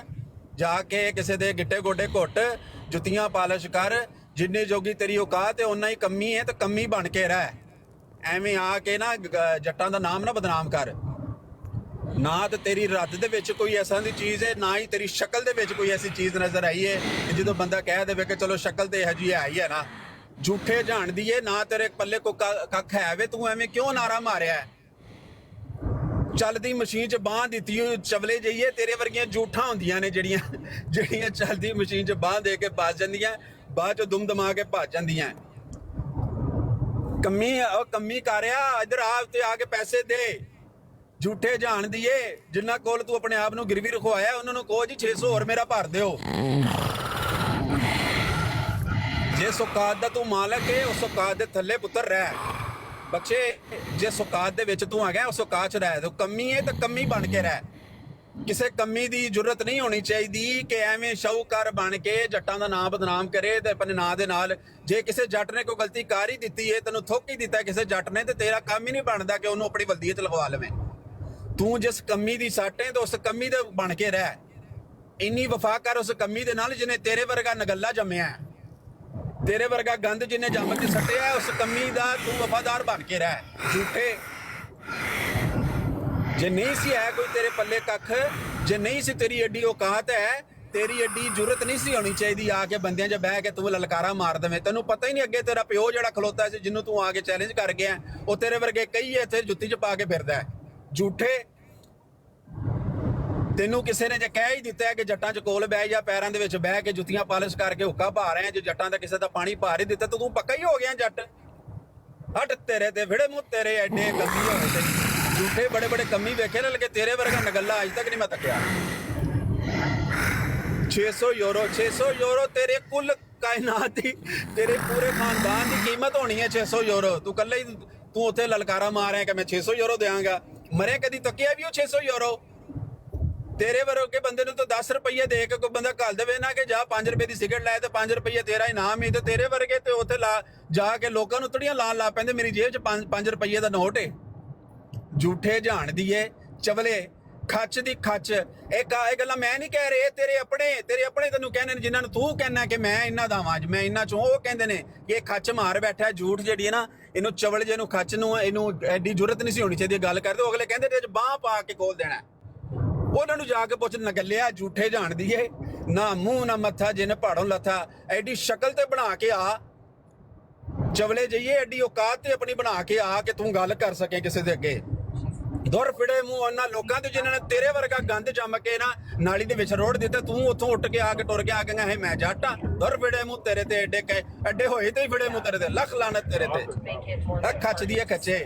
[SPEAKER 6] ਜਾ ਕੇ ਕਿਸੇ ਦੇ ਗਿੱਟੇ ਗੋਡੇ ਘੁੱਟ, ਜੁੱਤੀਆਂ ਪਾਲਿਸ਼ ਕਰ। ਜਿੰਨੇ ਜੋਗੀ ਤੇਰੀ ਔਕਾਤ ਹੈ ਓਨਾ ਹੀ ਕੰਮੀ ਹੈ, ਤੇ ਕੰਮੀ ਬਣ ਕੇ ਰਹਿ। ਐਵੇਂ ਆ ਕੇ ਨਾ ਜੱਟਾਂ ਦਾ ਨਾਮ ਨਾ ਬਦਨਾਮ ਕਰ। ਨਾ ਤੇ ਤੇਰੀ ਰੱਦ ਦੇ ਵਿੱਚ ਕੋਈ ਐਸਾ ਦੀ ਚੀਜ਼ ਹੈ, ਨਾ ਹੀ ਤੇਰੀ ਸ਼ਕਲ ਦੇ ਵਿੱਚ ਕੋਈ ਐਸੀ ਚੀਜ਼ ਨਜ਼ਰ ਆਈ ਹੈ ਕਿ ਜਦੋਂ ਬੰਦਾ ਕਹਿ ਦੇਵੇ ਕਿ ਚਲੋ ਸ਼ਕਲ ਤੇ ਇਹੋ ਜਿਹੀ ਹੈ ਹੀ ਹੈ ਨਾ। ਝੂਠੇ ਜਾਣਦੀ ਏ ਨਾ, ਤੇਰੇ ਪੱਲੇ ਕੋ ਕੱਖ ਹੈ ਵੇ। ਤੂੰ ਐਵੇਂ ਕਿਉਂ ਨਾਰਾ ਮਾਰਿਆ? ਚੱਲਦੀ ਮਸ਼ੀਨ 'ਚ ਬਾਂਹ ਦਿੱਤੀ ਹੋਈ ਚਵਲੇ ਜਾਈਏ। ਤੇਰੇ ਵਰਗੀਆਂ ਝੂਠਾਂ ਹੁੰਦੀਆਂ ਨੇ ਜਿਹੜੀਆਂ ਚੱਲਦੀ ਮਸ਼ੀਨ 'ਚ ਬਾਂਹ ਦੇ ਕੇ ਭੱਜ ਜਾਂਦੀਆਂ, ਬਾਅਦ 'ਚ ਦੁਮ ਦਮਾ ਕੇ ਭੱਜ ਜਾਂਦੀਆਂ। ਕੰਮੀ ਕਰਿਆ, ਇੱਧਰ ਆ ਉੱਤੇ ਆ ਕੇ ਪੈਸੇ ਦੇ। ਝੂਠੇ ਜਾਣ ਦੀਏ ਜਿੰਨਾ ਕੋਲ ਤੂੰ ਆਪਣੇ ਆਪ ਨੂੰ ਗਿਰਵੀ ਰਖਵਾਇਆ, ਉਹਨਾਂ ਨੂੰ ਕਹੋ ਜੀ 600 ਹੋਰ ਮੇਰਾ ਭਰ ਦਿਓ। ਜਿਸ ਔਕਾਤ ਦਾ ਤੂੰ ਮਾਲਕ ਹੈ ਉਸ ਔਕਾਤ ਦੇ ਥੱਲੇ ਪੁੱਤਰ ਰਹਿ। ਬੱਚੇ ਜਿਸ ਔਕਾਤ ਦੇ ਵਿੱਚ ਤੂੰ ਆ ਗਿਆ ਉਸ ਔਕਾਤ 'ਚ ਰਹਿ। ਤੂੰ ਕੰਮੀ ਹੈ ਤਾਂ ਕੰਮੀ ਬਣ ਕੇ ਰਹਿ। ਕਿਸੇ ਕੰਮੀ ਦੀ ਜ਼ਰੂਰਤ ਨਹੀਂ ਹੋਣੀ ਚਾਹੀਦੀ ਕਿ ਐਵੇਂ ਸ਼ਾਹੂਕਾਰ ਬਣ ਕੇ ਜੱਟਾਂ ਦਾ ਨਾਮ ਬਦਨਾਮ ਕਰੇ ਤੇ ਆਪਣੇ ਨਾਂ ਦੇ ਨਾਲ। ਜੇ ਕਿਸੇ ਜੱਟ ਨੇ ਕੋਈ ਗਲਤੀ ਕਰ ਹੀ ਦਿੱਤੀ ਹੈ, ਤੈਨੂੰ ਥੁੱਕ ਹੀ ਦਿੱਤਾ ਕਿਸੇ ਜੱਟ ਨੇ, ਤੇ ਤੇਰਾ ਕੰਮ ਹੀ ਨਹੀਂ ਬਣਦਾ ਕਿ ਉਹਨੂੰ ਆਪਣੀ ਵਲਦੀਅਤ ਲਗਵਾ ਲਵੇਂ। ਤੂੰ ਜਿਸ ਕੰਮੀ ਦੀ ਸੱਟ ਹੈ ਤਾਂ ਉਸ ਕੰਮੀ ਦੇ ਬਣ ਕੇ ਰਹਿ। ਇੰਨੀ ਵਫਾ ਕਰ ਉਸ ਕੰਮੀ ਦੇ ਨਾਲ ਜਿਹਨੇ ਤੇਰੇ ਵਰਗਾ ਨਗੱਲਾ ਜੰਮਿਆ, ਤੇਰੇ ਵਰਗਾ ਗੰਦ ਜਿਹਨੇ ਜੰਮ ਕੇ ਸੱਟਿਆ। ਉਸ ਕੰਮੀ ਦਾ ਤੂੰ ਵਫਾਦਾਰ ਬਣ ਕੇ ਰਹਿ। ਝੂਠੇ ਜੇ ਨਹੀਂ ਸੀ ਹੈ ਕੋਈ ਤੇਰੇ ਪੱਲੇ ਕੱਖ, ਜੇ ਨਹੀਂ ਸੀ ਤੇਰੀ ਐਡੀ ਔਕਾਤ ਹੈ, ਤੇਰੀ ਐਡੀ ਜ਼ਰੂਰਤ ਨਹੀਂ ਸੀ ਹੋਣੀ ਚਾਹੀਦੀ ਆ ਕੇ ਬੰਦਿਆਂ 'ਚ ਬਹਿ ਕੇ ਤੂੰ ਲਲਕਾਰਾ ਮਾਰ ਦੇਵੇਂ। ਤੈਨੂੰ ਪਤਾ ਹੀ ਨਹੀਂ ਅੱਗੇ ਤੇਰਾ ਪਿਓ ਜਿਹੜਾ ਖਲੋਤਾ ਸੀ ਜਿਹਨੂੰ ਤੂੰ ਆ ਕੇ ਚੈਲੰਜ ਕਰ ਗਿਆ, ਉਹ ਤੇਰੇ ਵਰਗੇ ਕਈ ਇੱਥੇ ਜੁੱਤੀ 'ਚ ਪਾ ਕੇ ਫਿਰਦਾ ਹੈ। ਝੂਠੇ ਤੈਨੂੰ ਕਿਸੇ ਨੇ ਜੇ ਕਹਿ ਹੀ ਦਿੱਤਾ ਕਿ ਜੱਟਾਂ 'ਚ ਕੋਲ ਬਹਿ ਜਾ, ਪੈਰਾਂ ਦੇ ਵਿੱਚ ਬਹਿ ਕੇ ਜੁੱਤੀਆਂ ਪਾਲਿਸ਼ ਕਰਕੇ ਹੁੱਕਾ ਪਾ ਰਹੇ ਆ, ਜੇ ਜੱਟਾਂ ਦਾ ਕਿਸੇ ਦਾ ਪਾਣੀ ਭਰ ਹੀ ਦਿੱਤਾ ਤਾਂ ਤੂੰ ਪੱਕਾ ਹੀ ਹੋ ਗਿਆ ਜੱਟ। ਹਟ ਤੇਰੇ ਤੇ ਵਿੜੇ ਮੂੰਹ ਤੇਰੇ ਐਡੇ ਕੰਮੀ ਹੋਏ ਤੇ ਝੂਠੇ ਬੜੇ ਬੜੇ ਕੰਮੀ ਵੇਖੇ ਨਾ ਲਗੇ। ਤੇਰੇ ਵਰਗਾ ਨਗੱਲਾ ਅੱਜ ਤੱਕ ਨਹੀਂ ਮੈਂ ਤੱਕਿਆ। 600 ਯੂਰੋ ਤੇਰੇ ਕੁੱਲ ਕਾਇਨਾਤ ਦੀ, ਤੇਰੇ ਪੂਰੇ ਖਾਨਦਾਨ ਦੀ ਕੀਮਤ ਹੋਣੀ ਹੈ 600 ਯੂਰੋ। ਤੂੰ ਕੱਲੇ ਹੀ ਤੂੰ ਉੱਥੇ ਲਲਕਾਰਾ ਮਾਰ ਰਿਹਾ ਕਿ ਮੈਂ 600 ਯੂਰੋ ਦੇਵਾਂਗਾ। ਮਰੇ ਕਦੀ ਤੱਕਿਆ ਵੀ ਉਹ 600 ਯੂਰੋ? ਤੇਰੇ ਵਰਗੇ ਬੰਦੇ ਨੂੰ ਤਾਂ 10 ਰੁਪਏ ਦੇ ਕੇ ਕੋਈ ਬੰਦਾ ਘੱਲ ਦੇਵੇ ਨਾ ਕਿ ਜਾ 5 ਰੁਪਏ ਦੀ ਸਿਗਰਟ ਲੈ ਤੇ 5 ਰੁਪਏ ਤੇਰਾ ਇਨਾਮ ਹੀ। ਤੇ ਤੇਰੇ ਵਰਗੇ ਤੇ ਉੱਥੇ ਜਾ ਕੇ ਲੋਕਾਂ ਨੂੰ ਤੜੀਆਂ ਲਾਣ ਲਾ ਪੈਂਦੇ ਮੇਰੀ ਜੇਬ 'ਚ 5 ਰੁਪਏ ਦਾ ਨੋਟ ਏ। ਝੂਠੇ ਜਾਣ ਦੀਏ ਚਵਲੇ ਖੱਚ ਦੀ ਖੱਚ। ਇਹ ਗੱਲਾਂ ਮੈਂ ਨਹੀਂ ਕਹਿ ਰਹੇ, ਤੇਰੇ ਆਪਣੇ ਤੈਨੂੰ ਕਹਿੰਦੇ ਨੇ, ਜਿਨ੍ਹਾਂ ਨੂੰ ਤੂੰ ਕਹਿੰਦਾ ਕਿ ਮੈਂ ਇਹਨਾਂ ਦਾ ਵਾਂ, ਮੈਂ ਇਹਨਾਂ ਚੋਂ, ਉਹ ਕਹਿੰਦੇ ਨੇ ਕਿ ਇਹ ਖੱਚ ਮਾਰ ਬੈਠਾ। ਝੂਠ ਜਿਹੜੀ ਹੈ ਨਾ, ਇਹਨੂੰ ਚਵਲ ਜੇ ਨੂੰ ਖੱਚ ਨੂੰ ਇਹਨੂੰ ਐਡੀ ਜ਼ਰੂਰਤ ਨਹੀਂ ਸੀ ਹੋਣੀ ਚਾਹੀਦੀ ਗੱਲ ਕਰਦੇ। ਉਹ ਅਗਲੇ ਕਹਿੰਦੇ ਤੇ ਬਾਂਹ ਪਾ ਕੇ ਖੋਲ ਦੇਣਾ। ਉਹਨਾਂ ਨੂੰ ਜਾ ਕੇ ਪੁੱਛ ਨਗੱਲਿਆ ਝੂਠੇ ਜਾਣ ਦੀਏ, ਨਾ ਮੂੰਹ ਨਾ ਮੱਥਾ ਜਿਨ ਪਹਾੜੋਂ ਲੱਥਾ। ਐਡੀ ਸ਼ਕਲ ਤੇ ਬਣਾ ਕੇ ਆ ਚਵਲੇ ਜਾਈਏ, ਐਡੀ ਔਕਾਤ ਤੇ ਆਪਣੀ ਬਣਾ ਕੇ ਆ ਕਿ ਤੂੰ ਗੱਲ ਕਰ ਸਕੇ ਕਿਸੇ ਦੇ ਅੱਗੇ। ਦੁਰ ਫਿੜੇ ਮੂੰਹ ਉਹਨਾਂ ਲੋਕਾਂ ਤੇ ਜਿਨ੍ਹਾਂ ਨੇ ਤੇਰੇ ਵਰਗਾ ਗੰਦ ਜੰਮ ਕੇ ਨਾ ਨਾਲੀ ਦੇ ਵਿੱਚ ਰੋੜ ਦਿੱਤਾ। ਤੂੰ ਉੱਥੋਂ ਉੱਠ ਕੇ ਆ ਕੇ ਟੁਰ ਕੇ ਆ ਕੇ ਹੈ ਮੈਂ ਜੱਟ ਆ। ਦੁਰ ਫਿੜੇ ਮੂੰਹ ਤੇਰੇ ਤੇ ਐਡੇ ਹੋਏ ਤੇ ਹੀ ਫਿੜੇ ਮੂੰਹ ਤੇਰੇ ਤੇ, ਲੱਖ ਲਾਨਤ ਤੇਰੇ ਤੇ। ਖੱਚ ਦੀ ਖੱਚੇ।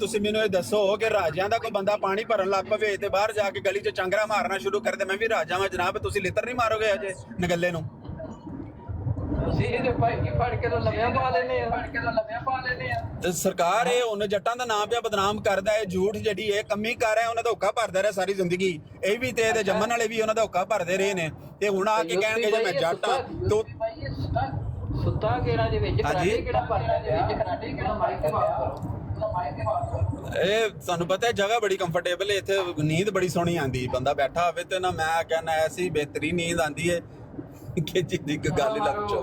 [SPEAKER 6] ਤੁਸੀਂ ਮੈਨੂੰ ਇਹ ਦੱਸੋ ਕਿ ਰਾਜਿਆਂ ਦਾ ਕੋਈ ਬੰਦਾ ਪਾਣੀ ਭਰਨ ਲੱਗ ਪਵੇ ਤੇ ਬਾਹਰ ਜਾ ਕੇ ਗਲੀ 'ਚ ਚੰਗਰਾ ਮਾਰਨਾ ਸ਼ੁਰੂ ਕਰ ਦੇ, ਮੈਂ ਵੀ ਰਾਜਾ ਵਾਂ ਜਨਾਬ, ਤੁਸੀਂ ਲਿੱਤਰ ਨਹੀਂ ਮਾਰੋਗੇ ਅਜੇ ਨਗੱਲੇ ਨੂੰ? ਤੇ ਸਰਕਾਰ ਇਹ ਹੁਣ ਜੱਟਾਂ ਦਾ ਨਾਮ ਪਿਆ ਬਦਨਾਮ ਕਰਦਾ ਹੈ। ਝੂਠ ਜਿਹੜੀ ਇਹ ਕੰਮੀ ਕਰ ਰਿਹਾ, ਉਹਨਾਂ ਦਾ ਹੁੱਕਾ ਭਰਦਾ ਰਿਹਾ ਸਾਰੀ ਜ਼ਿੰਦਗੀ। ਇਹ ਵੀ ਤੇ ਇਹਦੇ ਜੰਮਣ ਵਾਲੇ ਵੀ ਉਹਨਾਂ ਦਾ ਹੁੱਕਾ ਭਰਦੇ ਰਹੇ ਨੇ, ਤੇ ਹੁਣ ਆ ਕੇ ਕਹਿਣਗੇ ਜੇ ਮੈਂ ਜੱਟ ਆ ਤੋ
[SPEAKER 7] ਸੁੱਤਾ ਕਿਹੜਾ ਦੇ ਵਿੱਚ ਕਰਾਟੇ ਕਿਹੜਾ ਭਰਦਾ ਦੇ ਵਿੱਚ ਕਰਾਟੇ ਕਿਹੜਾ ਮਾਈਕ ਤੇ ਬਾਤ ਕਰੋ।
[SPEAKER 6] ਇਹ ਤੁਹਾਨੂੰ ਪਤਾ ਹੈ ਜਗ੍ਹਾ ਬੜੀ ਕੰਫਰਟੇਬਲ ਹੈ ਇੱਥੇ, ਨੀਂਦ ਬੜੀ ਸੋਹਣੀ ਆਂਦੀ। ਬੰਦਾ ਬੈਠਾ ਹੋਵੇ ਤੇ ਨਾ ਮੈਂ ਕਹਿੰਦਾ ਐਸੀ ਬਿਹਤਰੀਨ ਨੀਂਦ ਆਂਦੀ ਹੈ ਕਿ ਜਿੱਦੀ ਗੱਲ ਹੀ ਲੱਗ ਚੋ।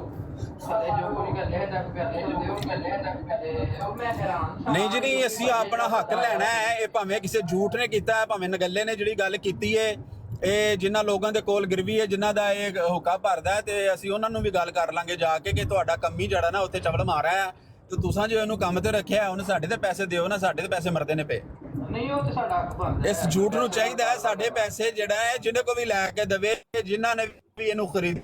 [SPEAKER 6] ਨਹੀਂ ਜੀ ਨਹੀਂ, ਅਸੀਂ ਆਪਣਾ ਹੱਕ ਲੈਣਾ ਹੈ। ਇਹ ਭਾਵੇਂ ਕਿਸੇ ਝੂਠ ਨੇ ਕੀਤਾ, ਭਾਵੇਂ ਨਗੱਲੇ ਨੇ ਜਿਹੜੀ ਗੱਲ ਕੀਤੀ ਹੈ, ਇਹ ਜਿਨ੍ਹਾਂ ਲੋਕਾਂ ਦੇ ਕੋਲ ਗਿਰਵੀ ਹੈ, ਜਿਨ੍ਹਾਂ ਦਾ ਇਹ ਹੁੱਕਾ ਭਰਦਾ ਹੈ, ਤੇ ਅਸੀਂ ਉਹਨਾਂ ਨੂੰ ਵੀ ਗੱਲ ਕਰ ਲਾਂਗੇ ਜਾ ਕੇ ਕਿ ਤੁਹਾਡਾ ਕੰਮੀ ਜਿਹੜਾ ਨਾ ਉੱਥੇ ਚਵਲ ਮਾਰ ਰਿਹਾ ਤੇ ਤੁਸੀਂ ਜੋ ਇਹਨੂੰ ਕੰਮ ਤੇ ਰੱਖਿਆ ਉਹਨੂੰ ਸਾਡੇ ਤੇ ਪੈਸੇ ਦਿਓ ਨਾ, ਸਾਡੇ ਤੇ ਪੈਸੇ ਮਰਦੇ ਨੇ ਪਏ।
[SPEAKER 7] ਨਹੀਂ ਉਹ ਤੇ ਸਾਡਾ ਹੱਕ ਬਣਦਾ।
[SPEAKER 6] ਇਸ ਝੂਠ ਨੂੰ ਚਾਹੀਦਾ ਹੈ ਸਾਡੇ ਪੈਸੇ ਜਿਹੜਾ ਹੈ ਜਿਹਨੇ ਕੋ ਵੀ ਲੈ ਕੇ ਦੇਵੇ, ਜਿਨ੍ਹਾਂ ਨੇ ਵੀ ਇਹਨੂੰ ਖਰੀਦ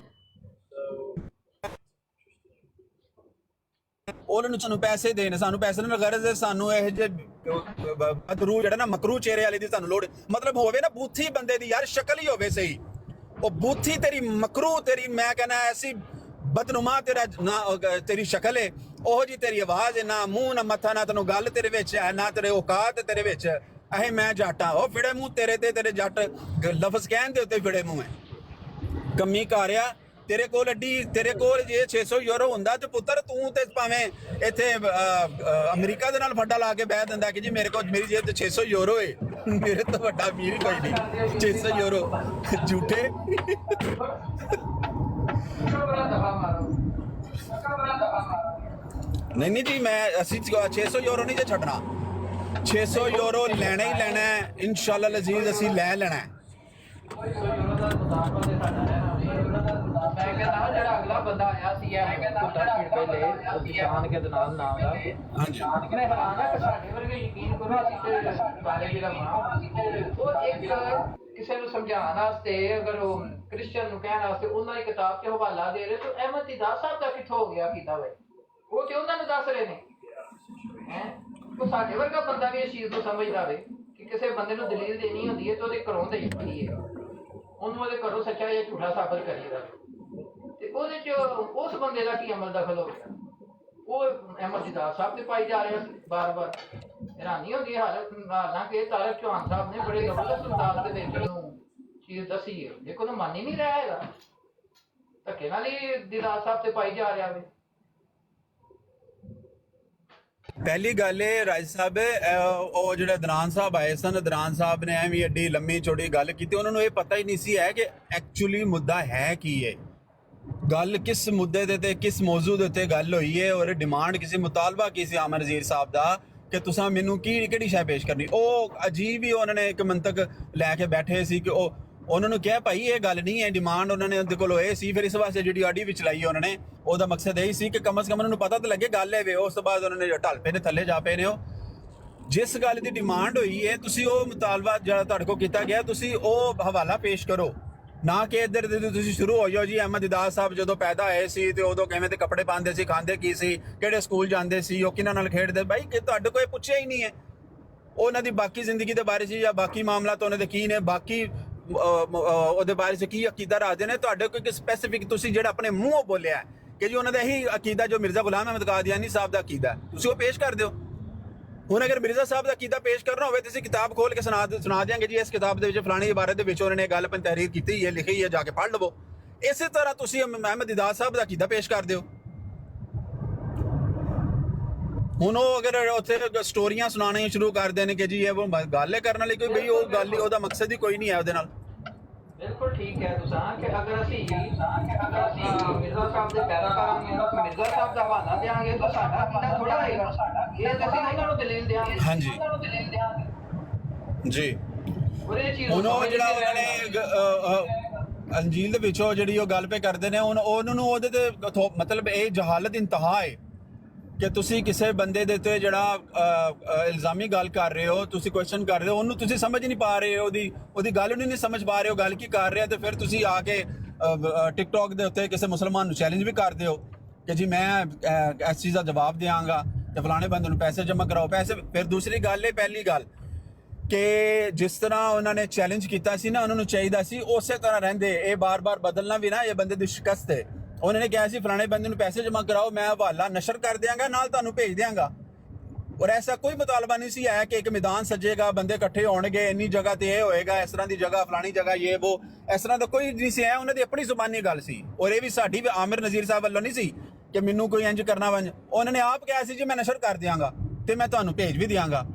[SPEAKER 6] ਉਹਨਾਂ ਨੂੰ ਸਾਨੂੰ ਪੈਸੇ ਦੇਣ। ਸਾਨੂੰ ਪੈਸੇ ਨਾਲ ਗਰਜ਼ ਹੈ, ਸਾਨੂੰ ਇਹ ਜੇ ਮਕਰੂ ਜਿਹੜਾ ਨਾ ਮਕਰੂ ਚਿਹਰੇ ਵਾਲੇ ਦੀ ਸਾਨੂੰ ਲੋੜ, ਮਤਲਬ ਹੋਵੇ ਨਾ ਬੂਥੀ ਬੰਦੇ ਦੀ ਯਾਰ ਸ਼ਕਲ ਹੀ ਹੋਵੇ ਸਹੀ। ਉਹ ਬੂਥੀ ਤੇਰੀ ਮਕਰੂ ਤੇਰੀ ਮੈਂ ਕਹਿੰਦਾ ਐਸੀ ਬਦਨੁਮਾ ਤੇਰਾ ਨਾ ਤੇਰੀ ਸ਼ਕਲ ਹੈ, ਉਹ ਜੀ ਤੇਰੀ ਆਵਾਜ਼ ਹੈ, ਨਾ ਮੂੰਹ ਨਾ ਮੱਥਾ, ਨਾ ਤੈਨੂੰ ਗੱਲ ਤੇਰੇ ਵਿੱਚ ਹੈ, ਨਾ ਤੇਰੇ ਔਕਾਤ ਤੇਰੇ ਵਿੱਚ। ਇਹ ਮੈਂ ਜੱਟ ਆ, ਉਹ ਫਿੜੇ ਮੂੰਹ ਤੇਰੇ ਤੇ, ਤੇਰੇ ਜੱਟ ਲਫ਼ਜ਼ ਕਹਿਣ ਦੇ ਉੱਤੇ ਫਿੜੇ ਮੂੰਹ ਹੈ। ਕੰਮੀ ਕਾਰਿਆ ਤੇਰੇ ਕੋਲ ਅੱਡੀ, ਤੇਰੇ ਕੋਲ ਜੇ 600 ਯੂਰੋ ਹੁੰਦਾ ਤੇ ਪੁੱਤਰ ਤੂੰ ਤੇ ਭਾਵੇਂ ਇੱਥੇ ਅਮਰੀਕਾ ਦੇ ਨਾਲ ਫੱਡਾ ਲਾ ਕੇ ਬਹਿ ਦਿੰਦਾ ਕਿ ਜੀ ਮੇਰੇ ਕੋਲ ਮੇਰੀ ਜੇਬ ਤੇ 600 ਯੂਰੋ ਹੈ, ਮੇਰੇ ਤੋਂ ਵੱਡਾ ਅਮੀਰ ਕੋਈ ਨਹੀਂ। 600 ਯੂਰੋ ਝੂਠੇ। ਨਹੀਂ ਜੀ ਮੈਂ ਅਸੀਂ 600 ਯੂਰੋ ਨਹੀਂ ਜੇ ਛੱਡਣਾ, 600 ਯੂਰੋ ਲੈਣਾ ਹੀ ਲੈਣਾ ਹੈ ਇਨਸ਼ਾਅੱਲਾ ਅਜ਼ੀਜ਼, ਅਸੀਂ ਲੈ ਲੈਣਾ ਹੈ।
[SPEAKER 7] ਮੈਂ ਕਹਿੰਦਾ ਜਿਹੜਾ ਅਗਲਾ ਬੰਦਾ ਆਇਆ ਸੀ ਨਿਸ਼ਾਨ ਕੇ ਨਾਮ ਦਾ ਮੈਂ ਹੈਰਾਨ ਕਿ ਸਾਡੇ ਵਰਗੇ ਯਕੀਨ ਕਰੋ ਅਸੀਂ ਬਾਰੇ ਜਿਹੜਾ ਉਹ ਇੱਕ ਕਿਸੇ ਨੂੰ ਸਮਝਾਉਣ ਵਾਸਤੇ ਅਗਰ ਉਹ ਕ੍ਰਿਸਚੀਅਨ ਨੂੰ ਕਹਿਣ ਵਾਸਤੇ ਉਹਨਾਂ ਦੀ ਕਿਤਾਬ 'ਚ ਹਵਾਲਾ ਦੇ ਰਹੇ ਤਾਂ ਅਹਿਮਦ ਦੀਦਾਤ ਸਾਹਿਬ ਦਾ ਕਿੱਥੋਂ ਹੋ ਗਿਆ ਕੀਤਾ ਵੇ? ਉਹ ਤੇ ਉਹਨਾਂ ਨੂੰ ਦੱਸ ਰਹੇ ਨੇ ਹੈ ਉਹ ਸਾਡੇ ਵਰਗਾ ਬੰਦਾ ਵੀ ਇਸ ਚੀਜ਼ ਨੂੰ ਸਮਝਦਾ ਵੇ ਕਿ ਕਿਸੇ ਬੰਦੇ ਨੂੰ ਦਲੀਲ ਦੇਣੀ ਹੁੰਦੀ ਹੈ ਤੇ ਉਹਦੇ ਘਰੋਂ ਦੇਣੀ ਹੁੰਦੀ ਹੈ, ਉਹਨੂੰ ਉਹਦੇ ਘਰੋਂ ਸੱਚਾ ਜਾਂ ਝੂਠਾ ਸਾਬਤ ਕਰੀਦਾ, ਤੇ ਉਹਦੇ ਚ ਉਸ ਬੰਦੇ ਦਾ ਕੀ ਅਮਲ ਦਖਲ ਹੋ ਗਿਆ? ਉਹ ਅਹਿਮਦ ਦਿਦਾਰ ਸਾਹਿਬ ਤੇ ਪਾਈ ਜਾ ਰਿਹਾ ਬਾਰ-ਬਾਰ। ਹੈਰਾਨੀ ਹੁੰਦੀ ਹੈ ਹਾਲਾਂਕਿ ਤਾਰਿਕ ਚੌਹਾਨ ਸਾਹਿਬ ਨੇ ਬੜੇ ਜ਼ਬਰਦਸਤ ਅੰਦਾਜ਼ ਦੇ ਵਿੱਚ ਉਹਨੂੰ ਚੀਜ਼ ਦੱਸੀ ਹੈ, ਦੇਖੋ ਤਾਂ ਮੰਨ ਹੀ ਨਹੀਂ ਰਿਹਾ ਹੈਗਾ, ਧੱਕੇ ਨਾਲ ਹੀ ਦਿਦਾਰ ਸਾਹਿਬ ਤੇ ਪਾਈ ਜਾ ਰਿਹਾ ਵੇ।
[SPEAKER 6] ਪਹਿਲੀ ਗੱਲ ਇਹ ਰਾਜ ਸਾਹਿਬ ਉਹ ਜਿਹੜੇ ਅਦਨਾਨ ਸਾਹਿਬ ਆਏ ਸਨ, ਅਦਨਾਨ ਸਾਹਿਬ ਨੇ ਐਵੇਂ ਐਡੀ ਲੰਮੀ ਚੌੜੀ ਗੱਲ ਕੀਤੀ, ਉਹਨਾਂ ਨੂੰ ਇਹ ਪਤਾ ਹੀ ਨਹੀਂ ਸੀ ਹੈ ਕਿ ਐਕਚੁਅਲੀ ਮੁੱਦਾ ਹੈ ਕੀ ਹੈ, ਗੱਲ ਕਿਸ ਮੁੱਦੇ ਦੇ ਤੇ ਕਿਸ ਮੌਜੂ ਦੇ ਉੱਤੇ ਗੱਲ ਹੋਈ ਹੈ, ਔਰ ਡਿਮਾਂਡ ਕਿਸੇ ਮੁਤਾਲਬਾ ਕੀ ਸੀ ਆਮਰ ਨਜ਼ੀਰ ਸਾਹਿਬ ਦਾ ਕਿ ਤੁਸੀਂ ਮੈਨੂੰ ਕਿਹੜੀ ਸ਼ੈ ਪੇਸ਼ ਕਰਨੀ। ਉਹ ਅਜੀਬ ਹੀ ਉਹਨਾਂ ਨੇ ਇੱਕ ਮੰਤਕ ਲੈ ਕੇ ਬੈਠੇ ਸੀ ਕਿ ਉਹਨਾਂ ਨੂੰ ਕਿਹਾ ਭਾਈ ਇਹ ਗੱਲ ਨਹੀਂ ਹੈ, ਡਿਮਾਂਡ ਉਹਨਾਂ ਨੇ ਉਹਦੇ ਕੋਲੋਂ ਇਹ ਸੀ। ਫਿਰ ਇਸ ਵਾਸਤੇ ਜਿਹੜੀ ਆਡੀ ਵਿੱਚ ਲਾਈ ਉਹਨਾਂ ਨੇ, ਉਹਦਾ ਮਕਸਦ ਇਹ ਸੀ ਕਿ ਕਮ ਸੇ ਕਮ ਉਹਨਾਂ ਨੂੰ ਪਤਾ ਤਾਂ ਲੱਗੇ ਗੱਲ ਹੈ ਵੇ। ਉਸ ਤੋਂ ਬਾਅਦ ਉਹਨਾਂ ਨੇ ਢਲ ਪਏ ਨੇ, ਥੱਲੇ ਜਾ ਪਏ ਨੇ। ਉਹ ਜਿਸ ਗੱਲ ਦੀ ਡਿਮਾਂਡ ਹੋਈ ਹੈ ਤੁਸੀਂ ਉਹ ਮੁਤਾਲਬਾ ਜਿਹੜਾ ਤੁਹਾਡੇ ਕੋਲ ਕੀਤਾ ਗਿਆ ਤੁਸੀਂ ਉਹ ਹਵਾਲਾ ਪੇਸ਼ ਕਰੋ, ਨਾ ਕਿ ਇੱਧਰ ਦੇ ਤੁਸੀਂ ਸ਼ੁਰੂ ਹੋ ਜਾਓ ਜੀ ਅਹਿਮਦ ਦਿਦਾਰ ਸਾਹਿਬ ਜਦੋਂ ਪੈਦਾ ਹੋਏ ਸੀ ਤੇ ਉਦੋਂ ਕਿਵੇਂ ਦੇ ਕੱਪੜੇ ਪਾਉਂਦੇ ਸੀ, ਖਾਂਦੇ ਕੀ ਸੀ, ਕਿਹੜੇ ਸਕੂਲ ਜਾਂਦੇ ਸੀ, ਉਹ ਕਿਹਨਾਂ ਨਾਲ ਖੇਡਦੇ। ਬਾਈ ਕਿ ਤੁਹਾਡੇ ਕੋਲ ਪੁੱਛਿਆ ਹੀ ਨਹੀਂ ਹੈ ਉਹਨਾਂ ਦੀ ਬਾਕੀ ਜ਼ਿੰਦਗੀ ਦੇ ਬਾਰੇ 'ਚ ਜਾਂ ਬਾਕੀ ਮਾਮਲਾ ਤਾਂ ਉਹਨਾਂ ਦੇ ਕੀ ਨੇ, ਬਾਕੀ ਉਹਦੇ ਬਾਰੇ 'ਚ ਕੀ ਅਕੀਦਾ ਰੱਖਦੇ ਨੇ। ਤੁਹਾਡੇ ਕੋਈ ਸਪੈਸੀਫਿਕ ਤੁਸੀਂ ਜਿਹੜਾ ਆਪਣੇ ਮੂੰਹੋਂ ਬੋਲਿਆ ਕਿ ਜੀ ਉਹਨਾਂ ਦਾ ਇਹੀ ਅਕੀਦਾ ਜੋ ਮਿਰਜ਼ਾ ਗੁਲਾਮ ਅਹਿਮਦ ਕਾਦੀਆਨੀ ਸਾਹਿਬ ਦਾ ਅਕੀਦਾ, ਤੁਸੀਂ ਉਹ ਪੇਸ਼ ਕਰ ਦਿਓ। ਹੁਣ ਅਗਰ ਮਿਰਜ਼ਾ ਸਾਹਿਬ ਦਾ ਅਕੀਦਾ ਪੇਸ਼ ਕਰਨਾ ਹੋਵੇ ਤੁਸੀਂ ਕਿਤਾਬ ਖੋਲ ਕੇ ਸੁਣਾ ਦਿਆਂਗੇ ਜੀ ਇਸ ਕਿਤਾਬ ਦੇ ਵਿੱਚ ਫਲਾਣੀ ਇਬਾਰਤ ਦੇ ਵਿੱਚ ਉਹਨਾਂ ਨੇ ਗੱਲ ਤਹਿਰੀਰ ਕੀਤੀ ਹੈ, ਲਿਖੀ ਹੈ, ਜਾ ਕੇ ਪੜ੍ਹ ਲਵੋ। ਇਸੇ ਤਰ੍ਹਾਂ ਤੁਸੀਂ ਅਹਿਮਦ ਦਿਦਾਰ ਸਾਹਿਬ ਦਾ ਅਕੀਦਾ ਪੇਸ਼ ਕਰ ਦਿਓ। ਹੁਣ ਉਹ ਅਗਰ ਉੱਥੇ ਸਟੋਰੀਆਂ ਸੁਣਾਉਣੀਆਂ ਸ਼ੁਰੂ ਕਰਦੇ ਨੇ ਕਿ ਜੀ ਇਹ ਗੱਲ ਕਰਨ ਵਾਲੀ ਕੋਈ ਬਈ ਉਹ ਗੱਲ ਹੀ ਉਹਦਾ ਮਕਸਦ ਹੀ ਕੋਈ ਨਹੀਂ ਹੈ ਉਹਦੇ ਨਾਲ।
[SPEAKER 7] ਬਿਲਕੁਲ ਠੀਕ ਹੈ ਤੁਸੀਂ ਕਿ ਅਗਰ ਅਸੀਂ ਮਿਰਜ਼ਾ ਸਾਹਿਬ ਦੇ ਪੈਰਾਕਾਰਾਂ ਨੂੰ ਮਿਰਜ਼ਾ ਸਾਹਿਬ ਦਾ ਹਵਾਲਾ ਦੇਾਂਗੇ ਤਾਂ ਸਾਡਾ ਕਿੰਨਾ ਥੋੜਾ ਰਹੇਗਾ, ਇਹ ਤਾਂ ਅਸੀਂ ਉਹਨਾਂ ਨੂੰ ਦਲੀਲ ਦੇਾਂਗੇ।
[SPEAKER 6] ਹਾਂਜੀ ਜੀ। ਹੁਣ ਉਹ ਜਿਹੜਾ ਉਹਨਾਂ ਨੇ ਅੰਜੀਲ ਦੇ ਵਿੱਚੋਂ ਜਿਹੜੀ ਉਹ ਗੱਲ ਪੇ ਕਰਦੇ ਨੇ, ਹੁਣ ਉਹਨਾਂ ਨੂੰ ਉਹਦੇ ਤੇ ਮਤਲਬ ਇਹ ਜਹਾਲਤ ਇੰਤਹਾ ਹੈ ਕਿ ਤੁਸੀਂ ਕਿਸੇ ਬੰਦੇ ਦੇ ਉੱਤੇ ਜਿਹੜਾ ਇਲਜ਼ਾਮੀ ਗੱਲ ਕਰ ਰਹੇ ਹੋ, ਤੁਸੀਂ ਕੁਐਸਚਨ ਕਰ ਰਹੇ ਹੋ, ਉਹਨੂੰ ਤੁਸੀਂ ਸਮਝ ਨਹੀਂ ਪਾ ਰਹੇ, ਉਹਦੀ ਗੱਲ ਨੂੰ ਨਹੀਂ ਸਮਝ ਪਾ ਰਹੇ ਹੋ ਗੱਲ ਕੀ ਕਰ ਰਿਹਾ, ਤੇ ਫਿਰ ਤੁਸੀਂ ਆ ਕੇ ਟਿਕਟੌਕ ਦੇ ਉੱਤੇ ਕਿਸੇ ਮੁਸਲਮਾਨ ਨੂੰ ਚੈਲੰਜ ਵੀ ਕਰਦੇ ਹੋ ਕਿ ਜੀ ਮੈਂ ਇਸ ਚੀਜ਼ ਦਾ ਜਵਾਬ ਦਿਆਂਗਾ ਤੇ ਫਲਾਣੇ ਬੰਦੇ ਨੂੰ ਪੈਸੇ ਜਮ੍ਹਾਂ ਕਰਾਓ ਪੈਸੇ। ਫਿਰ ਦੂਸਰੀ ਗੱਲ ਹੈ, ਪਹਿਲੀ ਗੱਲ ਕਿ ਜਿਸ ਤਰ੍ਹਾਂ ਉਹਨਾਂ ਨੇ ਚੈਲੰਜ ਕੀਤਾ ਸੀ ਨਾ, ਉਹਨਾਂ ਨੂੰ ਚਾਹੀਦਾ ਸੀ ਉਸੇ ਤਰ੍ਹਾਂ ਰਹਿੰਦੇ। ਇਹ ਬਾਰ-ਬਾਰ ਬਦਲਣਾ ਵੀ ਨਾ ਇਹ ਬੰਦੇ ਦੀ ਸ਼ਿਕਸਤ ਹੈ। ਉਹਨਾਂ ਨੇ ਕਿਹਾ ਸੀ ਫਲਾਣੇ ਬੰਦੇ ਨੂੰ ਪੈਸੇ ਜਮ੍ਹਾਂ ਕਰਾਓ, ਮੈਂ ਹਵਾਲਾ ਨਸ਼ਰ ਕਰ ਦਿਆਂਗਾ, ਨਾਲ ਤੁਹਾਨੂੰ ਭੇਜ ਦਿਆਂਗਾ। ਔਰ ਐਸਾ ਕੋਈ ਮੁਤਾਲਬਾ ਨਹੀਂ ਸੀ ਆਇਆ ਕਿ ਇੱਕ ਮੈਦਾਨ ਸੱਜੇਗਾ, ਬੰਦੇ ਇਕੱਠੇ ਹੋਣਗੇ, ਇੰਨੀ ਜਗ੍ਹਾ ਤੇ ਇਹ ਹੋਏਗਾ, ਇਸ ਤਰ੍ਹਾਂ ਦੀ ਜਗ੍ਹਾ, ਫਲਾਣੀ ਜਗ੍ਹਾ, ਇਹ ਉਹ, ਇਸ ਤਰ੍ਹਾਂ ਦਾ ਕੋਈ ਨਹੀਂ ਸੀ ਆਇਆ। ਉਹਨਾਂ ਦੀ ਆਪਣੀ ਜ਼ੁਬਾਨੀ ਗੱਲ ਸੀ, ਔਰ ਇਹ ਵੀ ਸਾਡੀ ਵੀ ਆਮਿਰ ਨਜ਼ੀਰ ਸਾਹਿਬ ਵੱਲੋਂ ਨਹੀਂ ਸੀ ਕਿ ਮੈਨੂੰ ਕੋਈ ਇੰਜ ਕਰਨਾ ਵੰਜ। ਉਹਨਾਂ ਨੇ ਆਪ ਕਿਹਾ ਸੀ ਜੀ ਮੈਂ ਨਸ਼ਰ ਕਰ ਦਿਆਂਗਾ ਤੇ ਮੈਂ ਤੁਹਾਨੂੰ ਭੇਜ ਵੀ ਦਿਆਂਗਾ।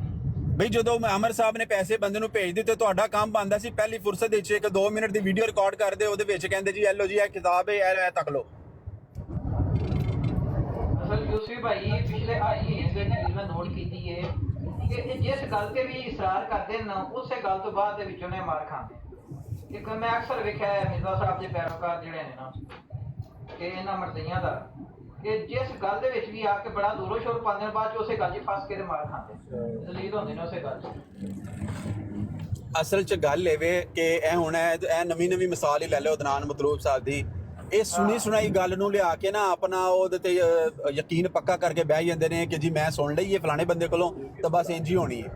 [SPEAKER 6] ਬਈ ਜਦੋਂ ਆਮਿਰ ਸਾਹਿਬ ਨੇ ਪੈਸੇ ਬੰਦੇ ਨੂੰ ਭੇਜ ਦਿੱਤੇ, ਤੁਹਾਡਾ ਕੰਮ ਬਣਦਾ ਸੀ ਪਹਿਲੀ ਫੁਰਸਤ ਵਿੱਚ ਇੱਕ 2 ਮਿੰਟ ਦੀ ਵੀਡੀਓ ਰਿਕਾਰਡ ਕਰਦੇ, ਉਹਦੇ ਵਿੱਚ ਕਹਿੰਦੇ ਜੀ ਐਲੋ ਜੀ ਇਹ ਕਿਤਾਬ ਹੈ, ਇਹ ਤੱਕ ਲਓ।
[SPEAKER 7] ਅਸਲ ਯੂਸਫ ਭਾਈ ਪਿਛਲੇ 8 ਮਹੀਨੇ ਦੇ ਵਿੱਚ ਮੈਂ ਨੋਟ ਕੀਤੀ ਹੈ ਕਿ ਜਿਸ ਗੱਲ ਤੇ ਵੀ ਇਸਰਾਰ ਕਰਦੇ ਨਾ ਉਸੇ ਗੱਲ ਤੋਂ ਬਾਅਦ ਦੇ ਵਿੱਚ ਉਹਨੇ ਮਾਰ ਖਾਂਦੇ। ਇੱਕ ਮੈਂ ਅਕਸਰ ਵੇਖਿਆ ਹੈ ਮਿਰਜ਼ਾ ਸਾਹਿਬ ਦੇ ਪੈਰੋਕਾਰ ਜਿਹੜੇ ਨੇ ਨਾ ਕਿ ਇਹਨਾਂ ਮਰਜ਼ੀਆਂ ਦਾ ਕਿ ਜਿਸ ਗੱਲ ਦੇ ਵਿੱਚ ਵੀ ਆ ਕੇ ਬੜਾ ਦੂਰੋਂ ਸ਼ੋਰ ਪਾਉਂਦੇ ਨੇ, ਬਾਅਦ ਚ ਉਸੇ ਗੱਲ 'ਚ ਫਸ ਕੇ ਤੇ ਮਾਰ ਖਾਂਦੇ, ਦਲੀਲ ਹੁੰਦੇ ਨੇ ਉਸੇ ਗੱਲ 'ਚ।
[SPEAKER 6] ਅਸਲ 'ਚ ਗੱਲ ਇਹ ਵੇ ਕਿ ਇਹ ਹੁਣ ਇਹ ਨਵੀਂ ਮਿਸਾਲ ਹੀ ਲੈ ਲਓ ਅਦਨਾਨ ਮਤਲੂਬ ਸਾਹਿਬ ਦੀ। ਇਹ ਸੁਣੀ ਸੁਣਾਈ ਗੱਲ ਨੂੰ ਲਿਆ ਕੇ ਨਾ ਆਪਣਾ ਉਹਦੇ ਤੇ ਯਕੀਨ ਪੱਕਾ ਕਰਕੇ ਬਹਿ ਜਾਂਦੇ ਨੇ ਕਿ ਜੀ ਮੈਂ ਸੁਣ ਲਈ ਹੈ ਫਲਾਣੇ ਬੰਦੇ ਕੋਲੋਂ ਤਾਂ ਬਸ ਇੰਝ ਹੀ ਹੋਣੀ ਹੈ।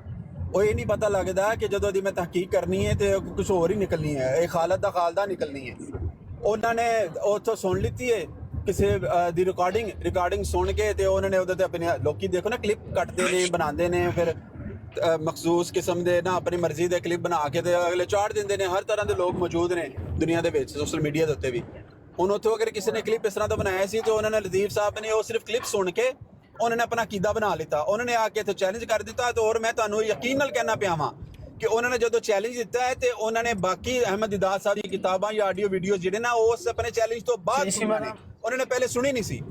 [SPEAKER 6] ਉਹ ਇਹ ਨਹੀਂ ਪਤਾ ਲੱਗਦਾ ਕਿ ਜਦੋਂ ਦੀ ਮੈਂ ਤਹਿਕੀਕ ਕਰਨੀ ਹੈ ਤੇ ਕੁਝ ਹੋਰ ਹੀ ਨਿਕਲਣੀ ਹੈ, ਇਹ ਖਾਲਦ ਦਾ ਖਾਲਦਾ ਨਿਕਲਣੀ ਹੈ। ਉਹਨਾਂ ਨੇ ਉੱਥੋਂ ਸੁਣ ਲਿੱਤੀ ਹੈ ਕਿਸੇ ਦੀ ਰਿਕਾਰਡਿੰਗ ਸੁਣ ਕੇ ਤੇ ਉਹਨਾਂ ਨੇ ਉਹਦੇ ਤੇ ਆਪਣੇ ਲੋਕੀ ਦੇਖੋ ਨਾ ਕਲਿੱਪ ਕੱਟਦੇ ਨੇ, ਬਣਾਉਂਦੇ ਨੇ, ਫਿਰ ਮਖਸੂਸ ਕਿਸਮ ਦੇ ਨਾ ਆਪਣੀ ਮਰਜ਼ੀ ਦੇ ਕਲਿੱਪ ਬਣਾ ਕੇ ਤੇ ਅਗਲੇ ਚਾੜ ਦਿੰਦੇ ਨੇ। ਹਰ ਤਰ੍ਹਾਂ ਦੇ ਲੋਕ ਮੌਜੂਦ ਨੇ ਦੁਨੀਆ ਦੇ ਵਿੱਚ, ਸੋਸ਼ਲ ਮੀਡੀਆ ਦੇ ਉੱਤੇ ਵੀ। ਹੁਣ ਉੱਥੋਂ ਅਗਰ ਕਿਸੇ ਨੇ ਕਲਿੱਪ ਇਸ ਤਰ੍ਹਾਂ ਦਾ ਬਣਾਇਆ ਸੀ ਤੇ ਉਹਨਾਂ ਨੇ ਲਤੀਫ ਸਾਹਿਬ ਨੇ ਉਹ ਸਿਰਫ ਕਲਿੱਪ ਸੁਣ ਕੇ ਉਹਨਾਂ ਨੇ ਆਪਣਾ ਅਕੀਦਾ ਬਣਾ ਲਿੱਤਾ। ਉਹਨਾਂ ਨੇ ਆ ਕੇ ਇੱਥੇ ਚੈਲੰਜ ਕਰ ਦਿੱਤਾ ਤੇ ਔਰ ਮੈਂ ਤੁਹਾਨੂੰ ਯਕੀਨ ਨਾਲ ਕਹਿਣਾ ਪਿਆ ਵਾਂ ਕਿ ਉਹਨਾਂ ਨੇ ਜਦੋਂ ਚੈਲੰਜ ਦਿੱਤਾ ਹੈ ਤੇ ਉਹਨਾਂ ਨੇ ਬਾਕੀ ਅਹਿਮਦ ਦਿਦਾਰ ਸਾਹਿਬ ਦੀ ਕਿਤਾਬਾਂ ਜਾਂ ਆਡੀਓ ਵੀਡੀਓ ਜਿਹੜੇ ਨਾ ਉਸ ਆਪਣੇ ਚੈਲੰਜ ਤੋਂ ਬਾਅਦ ਸੁਣੀਆਂ ਨੇ, ਉਹਨਾਂ ਨੇ ਪਹਿਲੇ ਸੁਣੀ ਨਹੀਂ ਸੀ।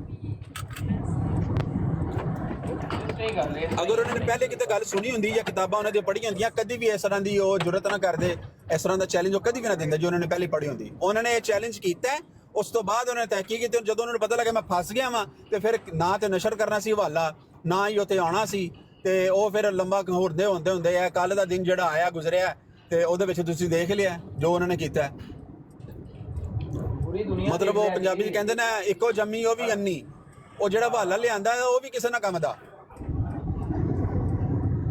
[SPEAKER 6] ਅਗਰ ਉਹਨਾਂ ਨੇ ਪਹਿਲੇ ਕਿਤੇ ਗੱਲ ਸੁਣੀ ਹੁੰਦੀ ਜਾਂ ਕਿਤਾਬਾਂ ਉਹਨਾਂ ਦੀਆਂ ਪੜ੍ਹੀਆਂ ਹੁੰਦੀਆਂ, ਕਦੀ ਵੀ ਇਸ ਤਰ੍ਹਾਂ ਦੀ ਉਹ ਜੁਰਤ ਨਾ ਕਰਦੇ, ਇਸ ਤਰ੍ਹਾਂ ਦਾ ਚੈਲੰਜ ਉਹ ਕਦੀ ਵੀ ਨਾ ਦਿੰਦੇ ਜੋ ਉਹਨਾਂ ਨੇ ਪਹਿਲੇ ਪੜ੍ਹੀ ਹੁੰਦੀ। ਉਹਨਾਂ ਨੇ ਇਹ ਚੈਲੰਜ ਕੀਤਾ, ਉਸ ਤੋਂ ਬਾਅਦ ਉਹਨਾਂ ਨੇ ਤਹਿਕੀਕ ਕੀਤੀ। ਜਦੋਂ ਉਹਨਾਂ ਨੂੰ ਪਤਾ ਲੱਗਾ ਮੈਂ ਫਸ ਗਿਆ ਵਾਂ ਤੇ ਫਿਰ ਨਾ ਤੇ ਨਸ਼ਰ ਕਰਨਾ ਸੀ ਹਵਾਲਾ, ਨਾ ਹੀ ਉੱਥੇ ਆਉਣਾ ਸੀ, ਤੇ ਉਹ ਫਿਰ ਲੰਬਾ ਹੁੰਦੇ ਇਹ ਕੱਲ ਦਾ ਦਿਨ ਜਿਹੜਾ ਆਇਆ ਗੁਜ਼ਰਿਆ ਤੇ ਉਹਦੇ ਵਿੱਚ ਤੁਸੀਂ ਦੇਖ ਲਿਆ ਜੋ ਉਹਨਾਂ ਨੇ ਕੀਤਾ। ਮਤਲਬ ਉਹ ਪੰਜਾਬੀ ਚ ਕਹਿੰਦੇ ਨਾ ਇੱਕੋ ਜੰਮੀ ਉਹ ਵੀ ਅੰਨੀ, ਉਹ ਜਿਹੜਾ ਹਵਾਲਾ ਲਿਆਂਦਾ ਉਹ ਵੀ ਕਿਸੇ ਨਾ ਕੰਮ ਦਾ।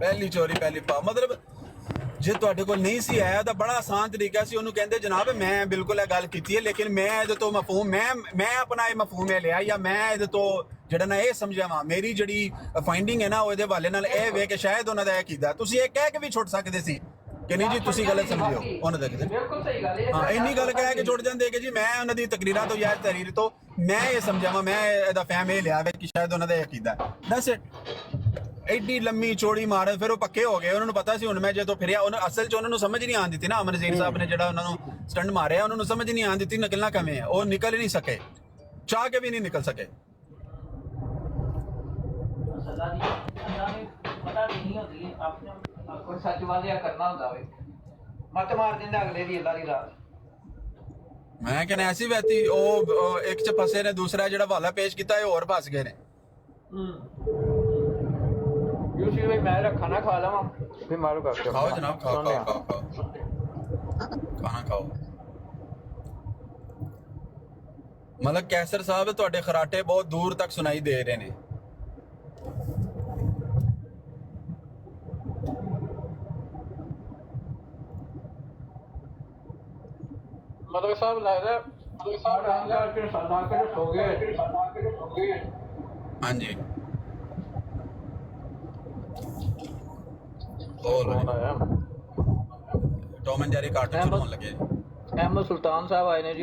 [SPEAKER 6] ਪਹਿਲੀ ਚੋਰੀ ਪਹਿਲੀ ਪਾ ਮਤਲਬ ਜੇ ਤੁਹਾਡੇ ਕੋਲ ਨਹੀਂ ਸੀ ਆਇਆ ਤਾਂ ਬੜਾ ਆਸਾਨ ਤਰੀਕਾ ਸੀ ਉਹਨੂੰ ਕਹਿੰਦੇ ਜਨਾਬ ਮੈਂ ਬਿਲਕੁਲ ਇਹ ਗੱਲ ਕੀਤੀ ਹੈ ਲੇਕਿਨ ਮੈਂ ਇਹਦੇ ਤੋਂ ਮਫਹੂਮ ਮੈਂ ਆਪਣਾ ਇਹ ਮਫਹੂਮ ਇਹ ਲਿਆ ਜਾਂ ਮੈਂ ਇਹਦੇ ਤੋਂ ਜਿਹੜਾ ਨਾ ਇਹ ਸਮਝਿਆ ਵਾਂ ਮੇਰੀ ਜਿਹੜੀ ਫਾਈਂਡਿੰਗ ਹੈ ਨਾ ਉਹਦੇ ਹਵਾਲੇ ਨਾਲ ਇਹ ਵੇ ਕਿ ਸ਼ਾਇਦ ਉਹਨਾਂ ਦਾ ਇਹ ਕੀਤਾ ਤੁਸੀਂ ਇਹ ਕਹਿ ਕੇ ਵੀ ਛੁੱਟ ਸਕਦੇ ਸੀ ਕਿ ਨਹੀਂ ਜੀ ਤੁਸੀਂ ਗਲਤ ਸਮਝਿਓ ਉਹਨਾਂ ਦਾ
[SPEAKER 4] ਬਿਲਕੁਲ ਸਹੀ ਗੱਲ ਹੈ।
[SPEAKER 6] ਹਾਂ ਇੰਨੀ ਗੱਲ ਕਹਿ ਕੇ ਛੁੱਟ ਜਾਂਦੇ ਕਿ ਜੀ ਮੈਂ ਉਹਨਾਂ ਦੀ ਤਕਰੀਰਾਂ ਤੋਂ ਜਾਂ ਤਹਰੀਰ ਤੋਂ ਮੈਂ ਇਹ ਸਮਝਿਆ ਵਾਂ ਮੈਂ ਇਹਦਾ ਫਹਿਮ ਇਹ ਲਿਆ ਵੇ ਕਿ ਸ਼ਾਇਦ ਉਹਨਾਂ ਦਾ ਇਹ ਕੀਤਾ ਦੈਟਸ ਇਟ। ਐਡੀ ਲੰਮੀ ਚੋੜੀ ਮਾਰ ਫਿਰ ਉਹ ਪੱਕੇ ਹੋ ਗਏ ਉਹਨਾਂ ਨੂੰ ਪਤਾ ਸੀ ਹੁਣ ਮੈਂ ਜਦੋਂ ਫਿਰਿਆ ਉਹਨਾਂ ਅਸਲ 'ਚ ਉਹਨਾਂ ਨੂੰ ਸਮਝ ਨਹੀਂ ਆਉਣ ਦਿੱਤੀ ਨਾ ਅਮਰ ਜ਼ੀਰ ਸਾਹਿਬ ਨੇ ਜਿਹੜਾ ਉਹਨਾਂ ਨੂੰ ਸਟੰਟ ਮਾਰਿਆ ਉਹਨਾਂ ਨੂੰ ਸਮਝ ਨਹੀਂ ਆਉਣ ਦਿੱਤੀ ਨਿਕਲਣਾ ਕਿਵੇਂ ਹੈ ਉਹ ਨਿਕਲ ਹੀ ਨਹੀਂ ਸਕੇ ਚਾਹ ਕੇ ਵੀ ਨਹੀਂ ਨਿਕਲ ਸਕੇ।
[SPEAKER 4] ਪਤਾ ਨਹੀਂ ਹੁੰਦੀ ਆਪਣੇ ਕੋਈ ਸੱਚ ਵਾਲਿਆ ਕਰਨਾ ਹੁੰਦਾ ਵੇ ਮੱਤ ਮਾਰ ਦਿੰਦਾ ਅਗਲੇ ਦੀ ਅੱਲਾ ਦੀ ਰਾਤ।
[SPEAKER 6] ਮੈਂ ਕਹਿੰਦਾ ਐਸੀ ਵੈਤੀ ਉਹ ਇੱਕ 'ਚ ਫਸੇ ਨੇ ਦੂਸਰਾ ਜਿਹੜਾ ਹਵਾਲਾ ਪੇਸ਼ ਕੀਤਾ ਇਹ ਹੋਰ ਫਸ ਗਏ ਨੇ।
[SPEAKER 4] ਯੂਸੀ ਭਾਈ ਮੈਂ ਰੱਖਾ ਨਾ ਖਾ ਲਵਾਂ ਫਿਰ ਮਾਰੋ ਕਰਕੇ
[SPEAKER 6] ਖਾਓ ਜਨਾਬ ਖਾਓ ਖਾਣਾ ਖਾਓ। ਮਲਕ ਕੈਸਰ ਸਾਹਿਬ ਤੁਹਾਡੇ ਖਰਾਟੇ ਬਹੁਤ ਦੂਰ ਤੱਕ ਸੁਣਾਈ ਦੇ ਰਹੇ ਨੇ।
[SPEAKER 4] ਮਤਲਬ ਸਾਹਿਬ ਲੱਗਦਾ ਕਿ ਸਾਡਾ ਕੇ ਸੋ ਗਏ।
[SPEAKER 6] ਹਾਂਜੀ ਟੌਮ ਐਂਡ ਜੈਰੀ ਕਾਰਟੂਨ ਸ਼ੁਰੂ ਹੋਣ ਲੱਗੇ।
[SPEAKER 4] ਅਹਿਮਦ ਸੁਲਤਾਨ ਸਾਹਿਬ ਆਏ ਨੇ ਜੀ।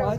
[SPEAKER 2] 5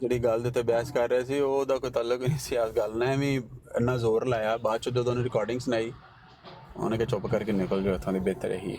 [SPEAKER 6] ਜਿਹੜੀ ਗੱਲ ਦੇ ਤੇ ਬਹਿਸ ਕਰ ਰਹੇ ਸੀ ਉਹਦਾ ਕੋਈ ਤਾਲੁਕ ਨਹੀਂ ਸੀ ਇਸ ਗੱਲ ਨਾਲ, ਵੀ ਇੰਨਾ ਜ਼ੋਰ ਲਾਇਆ। ਬਾਅਦ ਚ ਜਦੋਂ ਉਹਨੇ ਰਿਕਾਰਡਿੰਗ ਸੁਣਾਈ ਉਹਨੇ ਕਿ ਚੁੱਪ ਕਰਕੇ ਨਿਕਲ ਜਾਓ ਇੱਥੋਂ ਦੀ, ਬਿਹਤਰ ਇਹੀ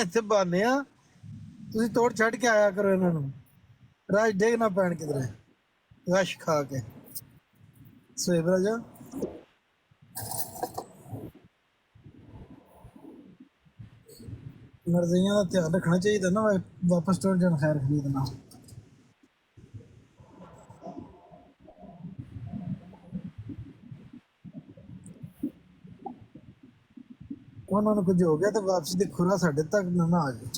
[SPEAKER 2] ਇੱਥੇ ਬਾਨੇ ਆ, ਤੁਸੀਂ ਤੋੜ ਛੱਡ ਕੇ ਆਇਆ ਕਰੋ ਇਹਨਾਂ ਨੂੰ, ਰਾਜ ਡੇਗ ਨਾ ਪੈਣ ਕਿਧਰੇ ਰਸ਼ ਖਾ ਕੇ। ਸੋਇਬ ਰਾਜਾ ਮਰਜ਼ੀਆਂ ਦਾ ਧਿਆਨ ਰੱਖਣਾ ਚਾਹੀਦਾ ਨਾ, ਵਾਪਸ ਤੋੜ ਜਾਣ ਖੈਰ ਖਰੀਦਣਾ। ਉਹਨਾਂ ਨੂੰ ਕੁਝ ਹੋ ਗਿਆ ਤਾਂ ਵਾਪਸੀ ਦੀ ਖੁਰਾ ਸਾਡੇ ਤੱਕ ਨਾ ਆ ਜਾਏ।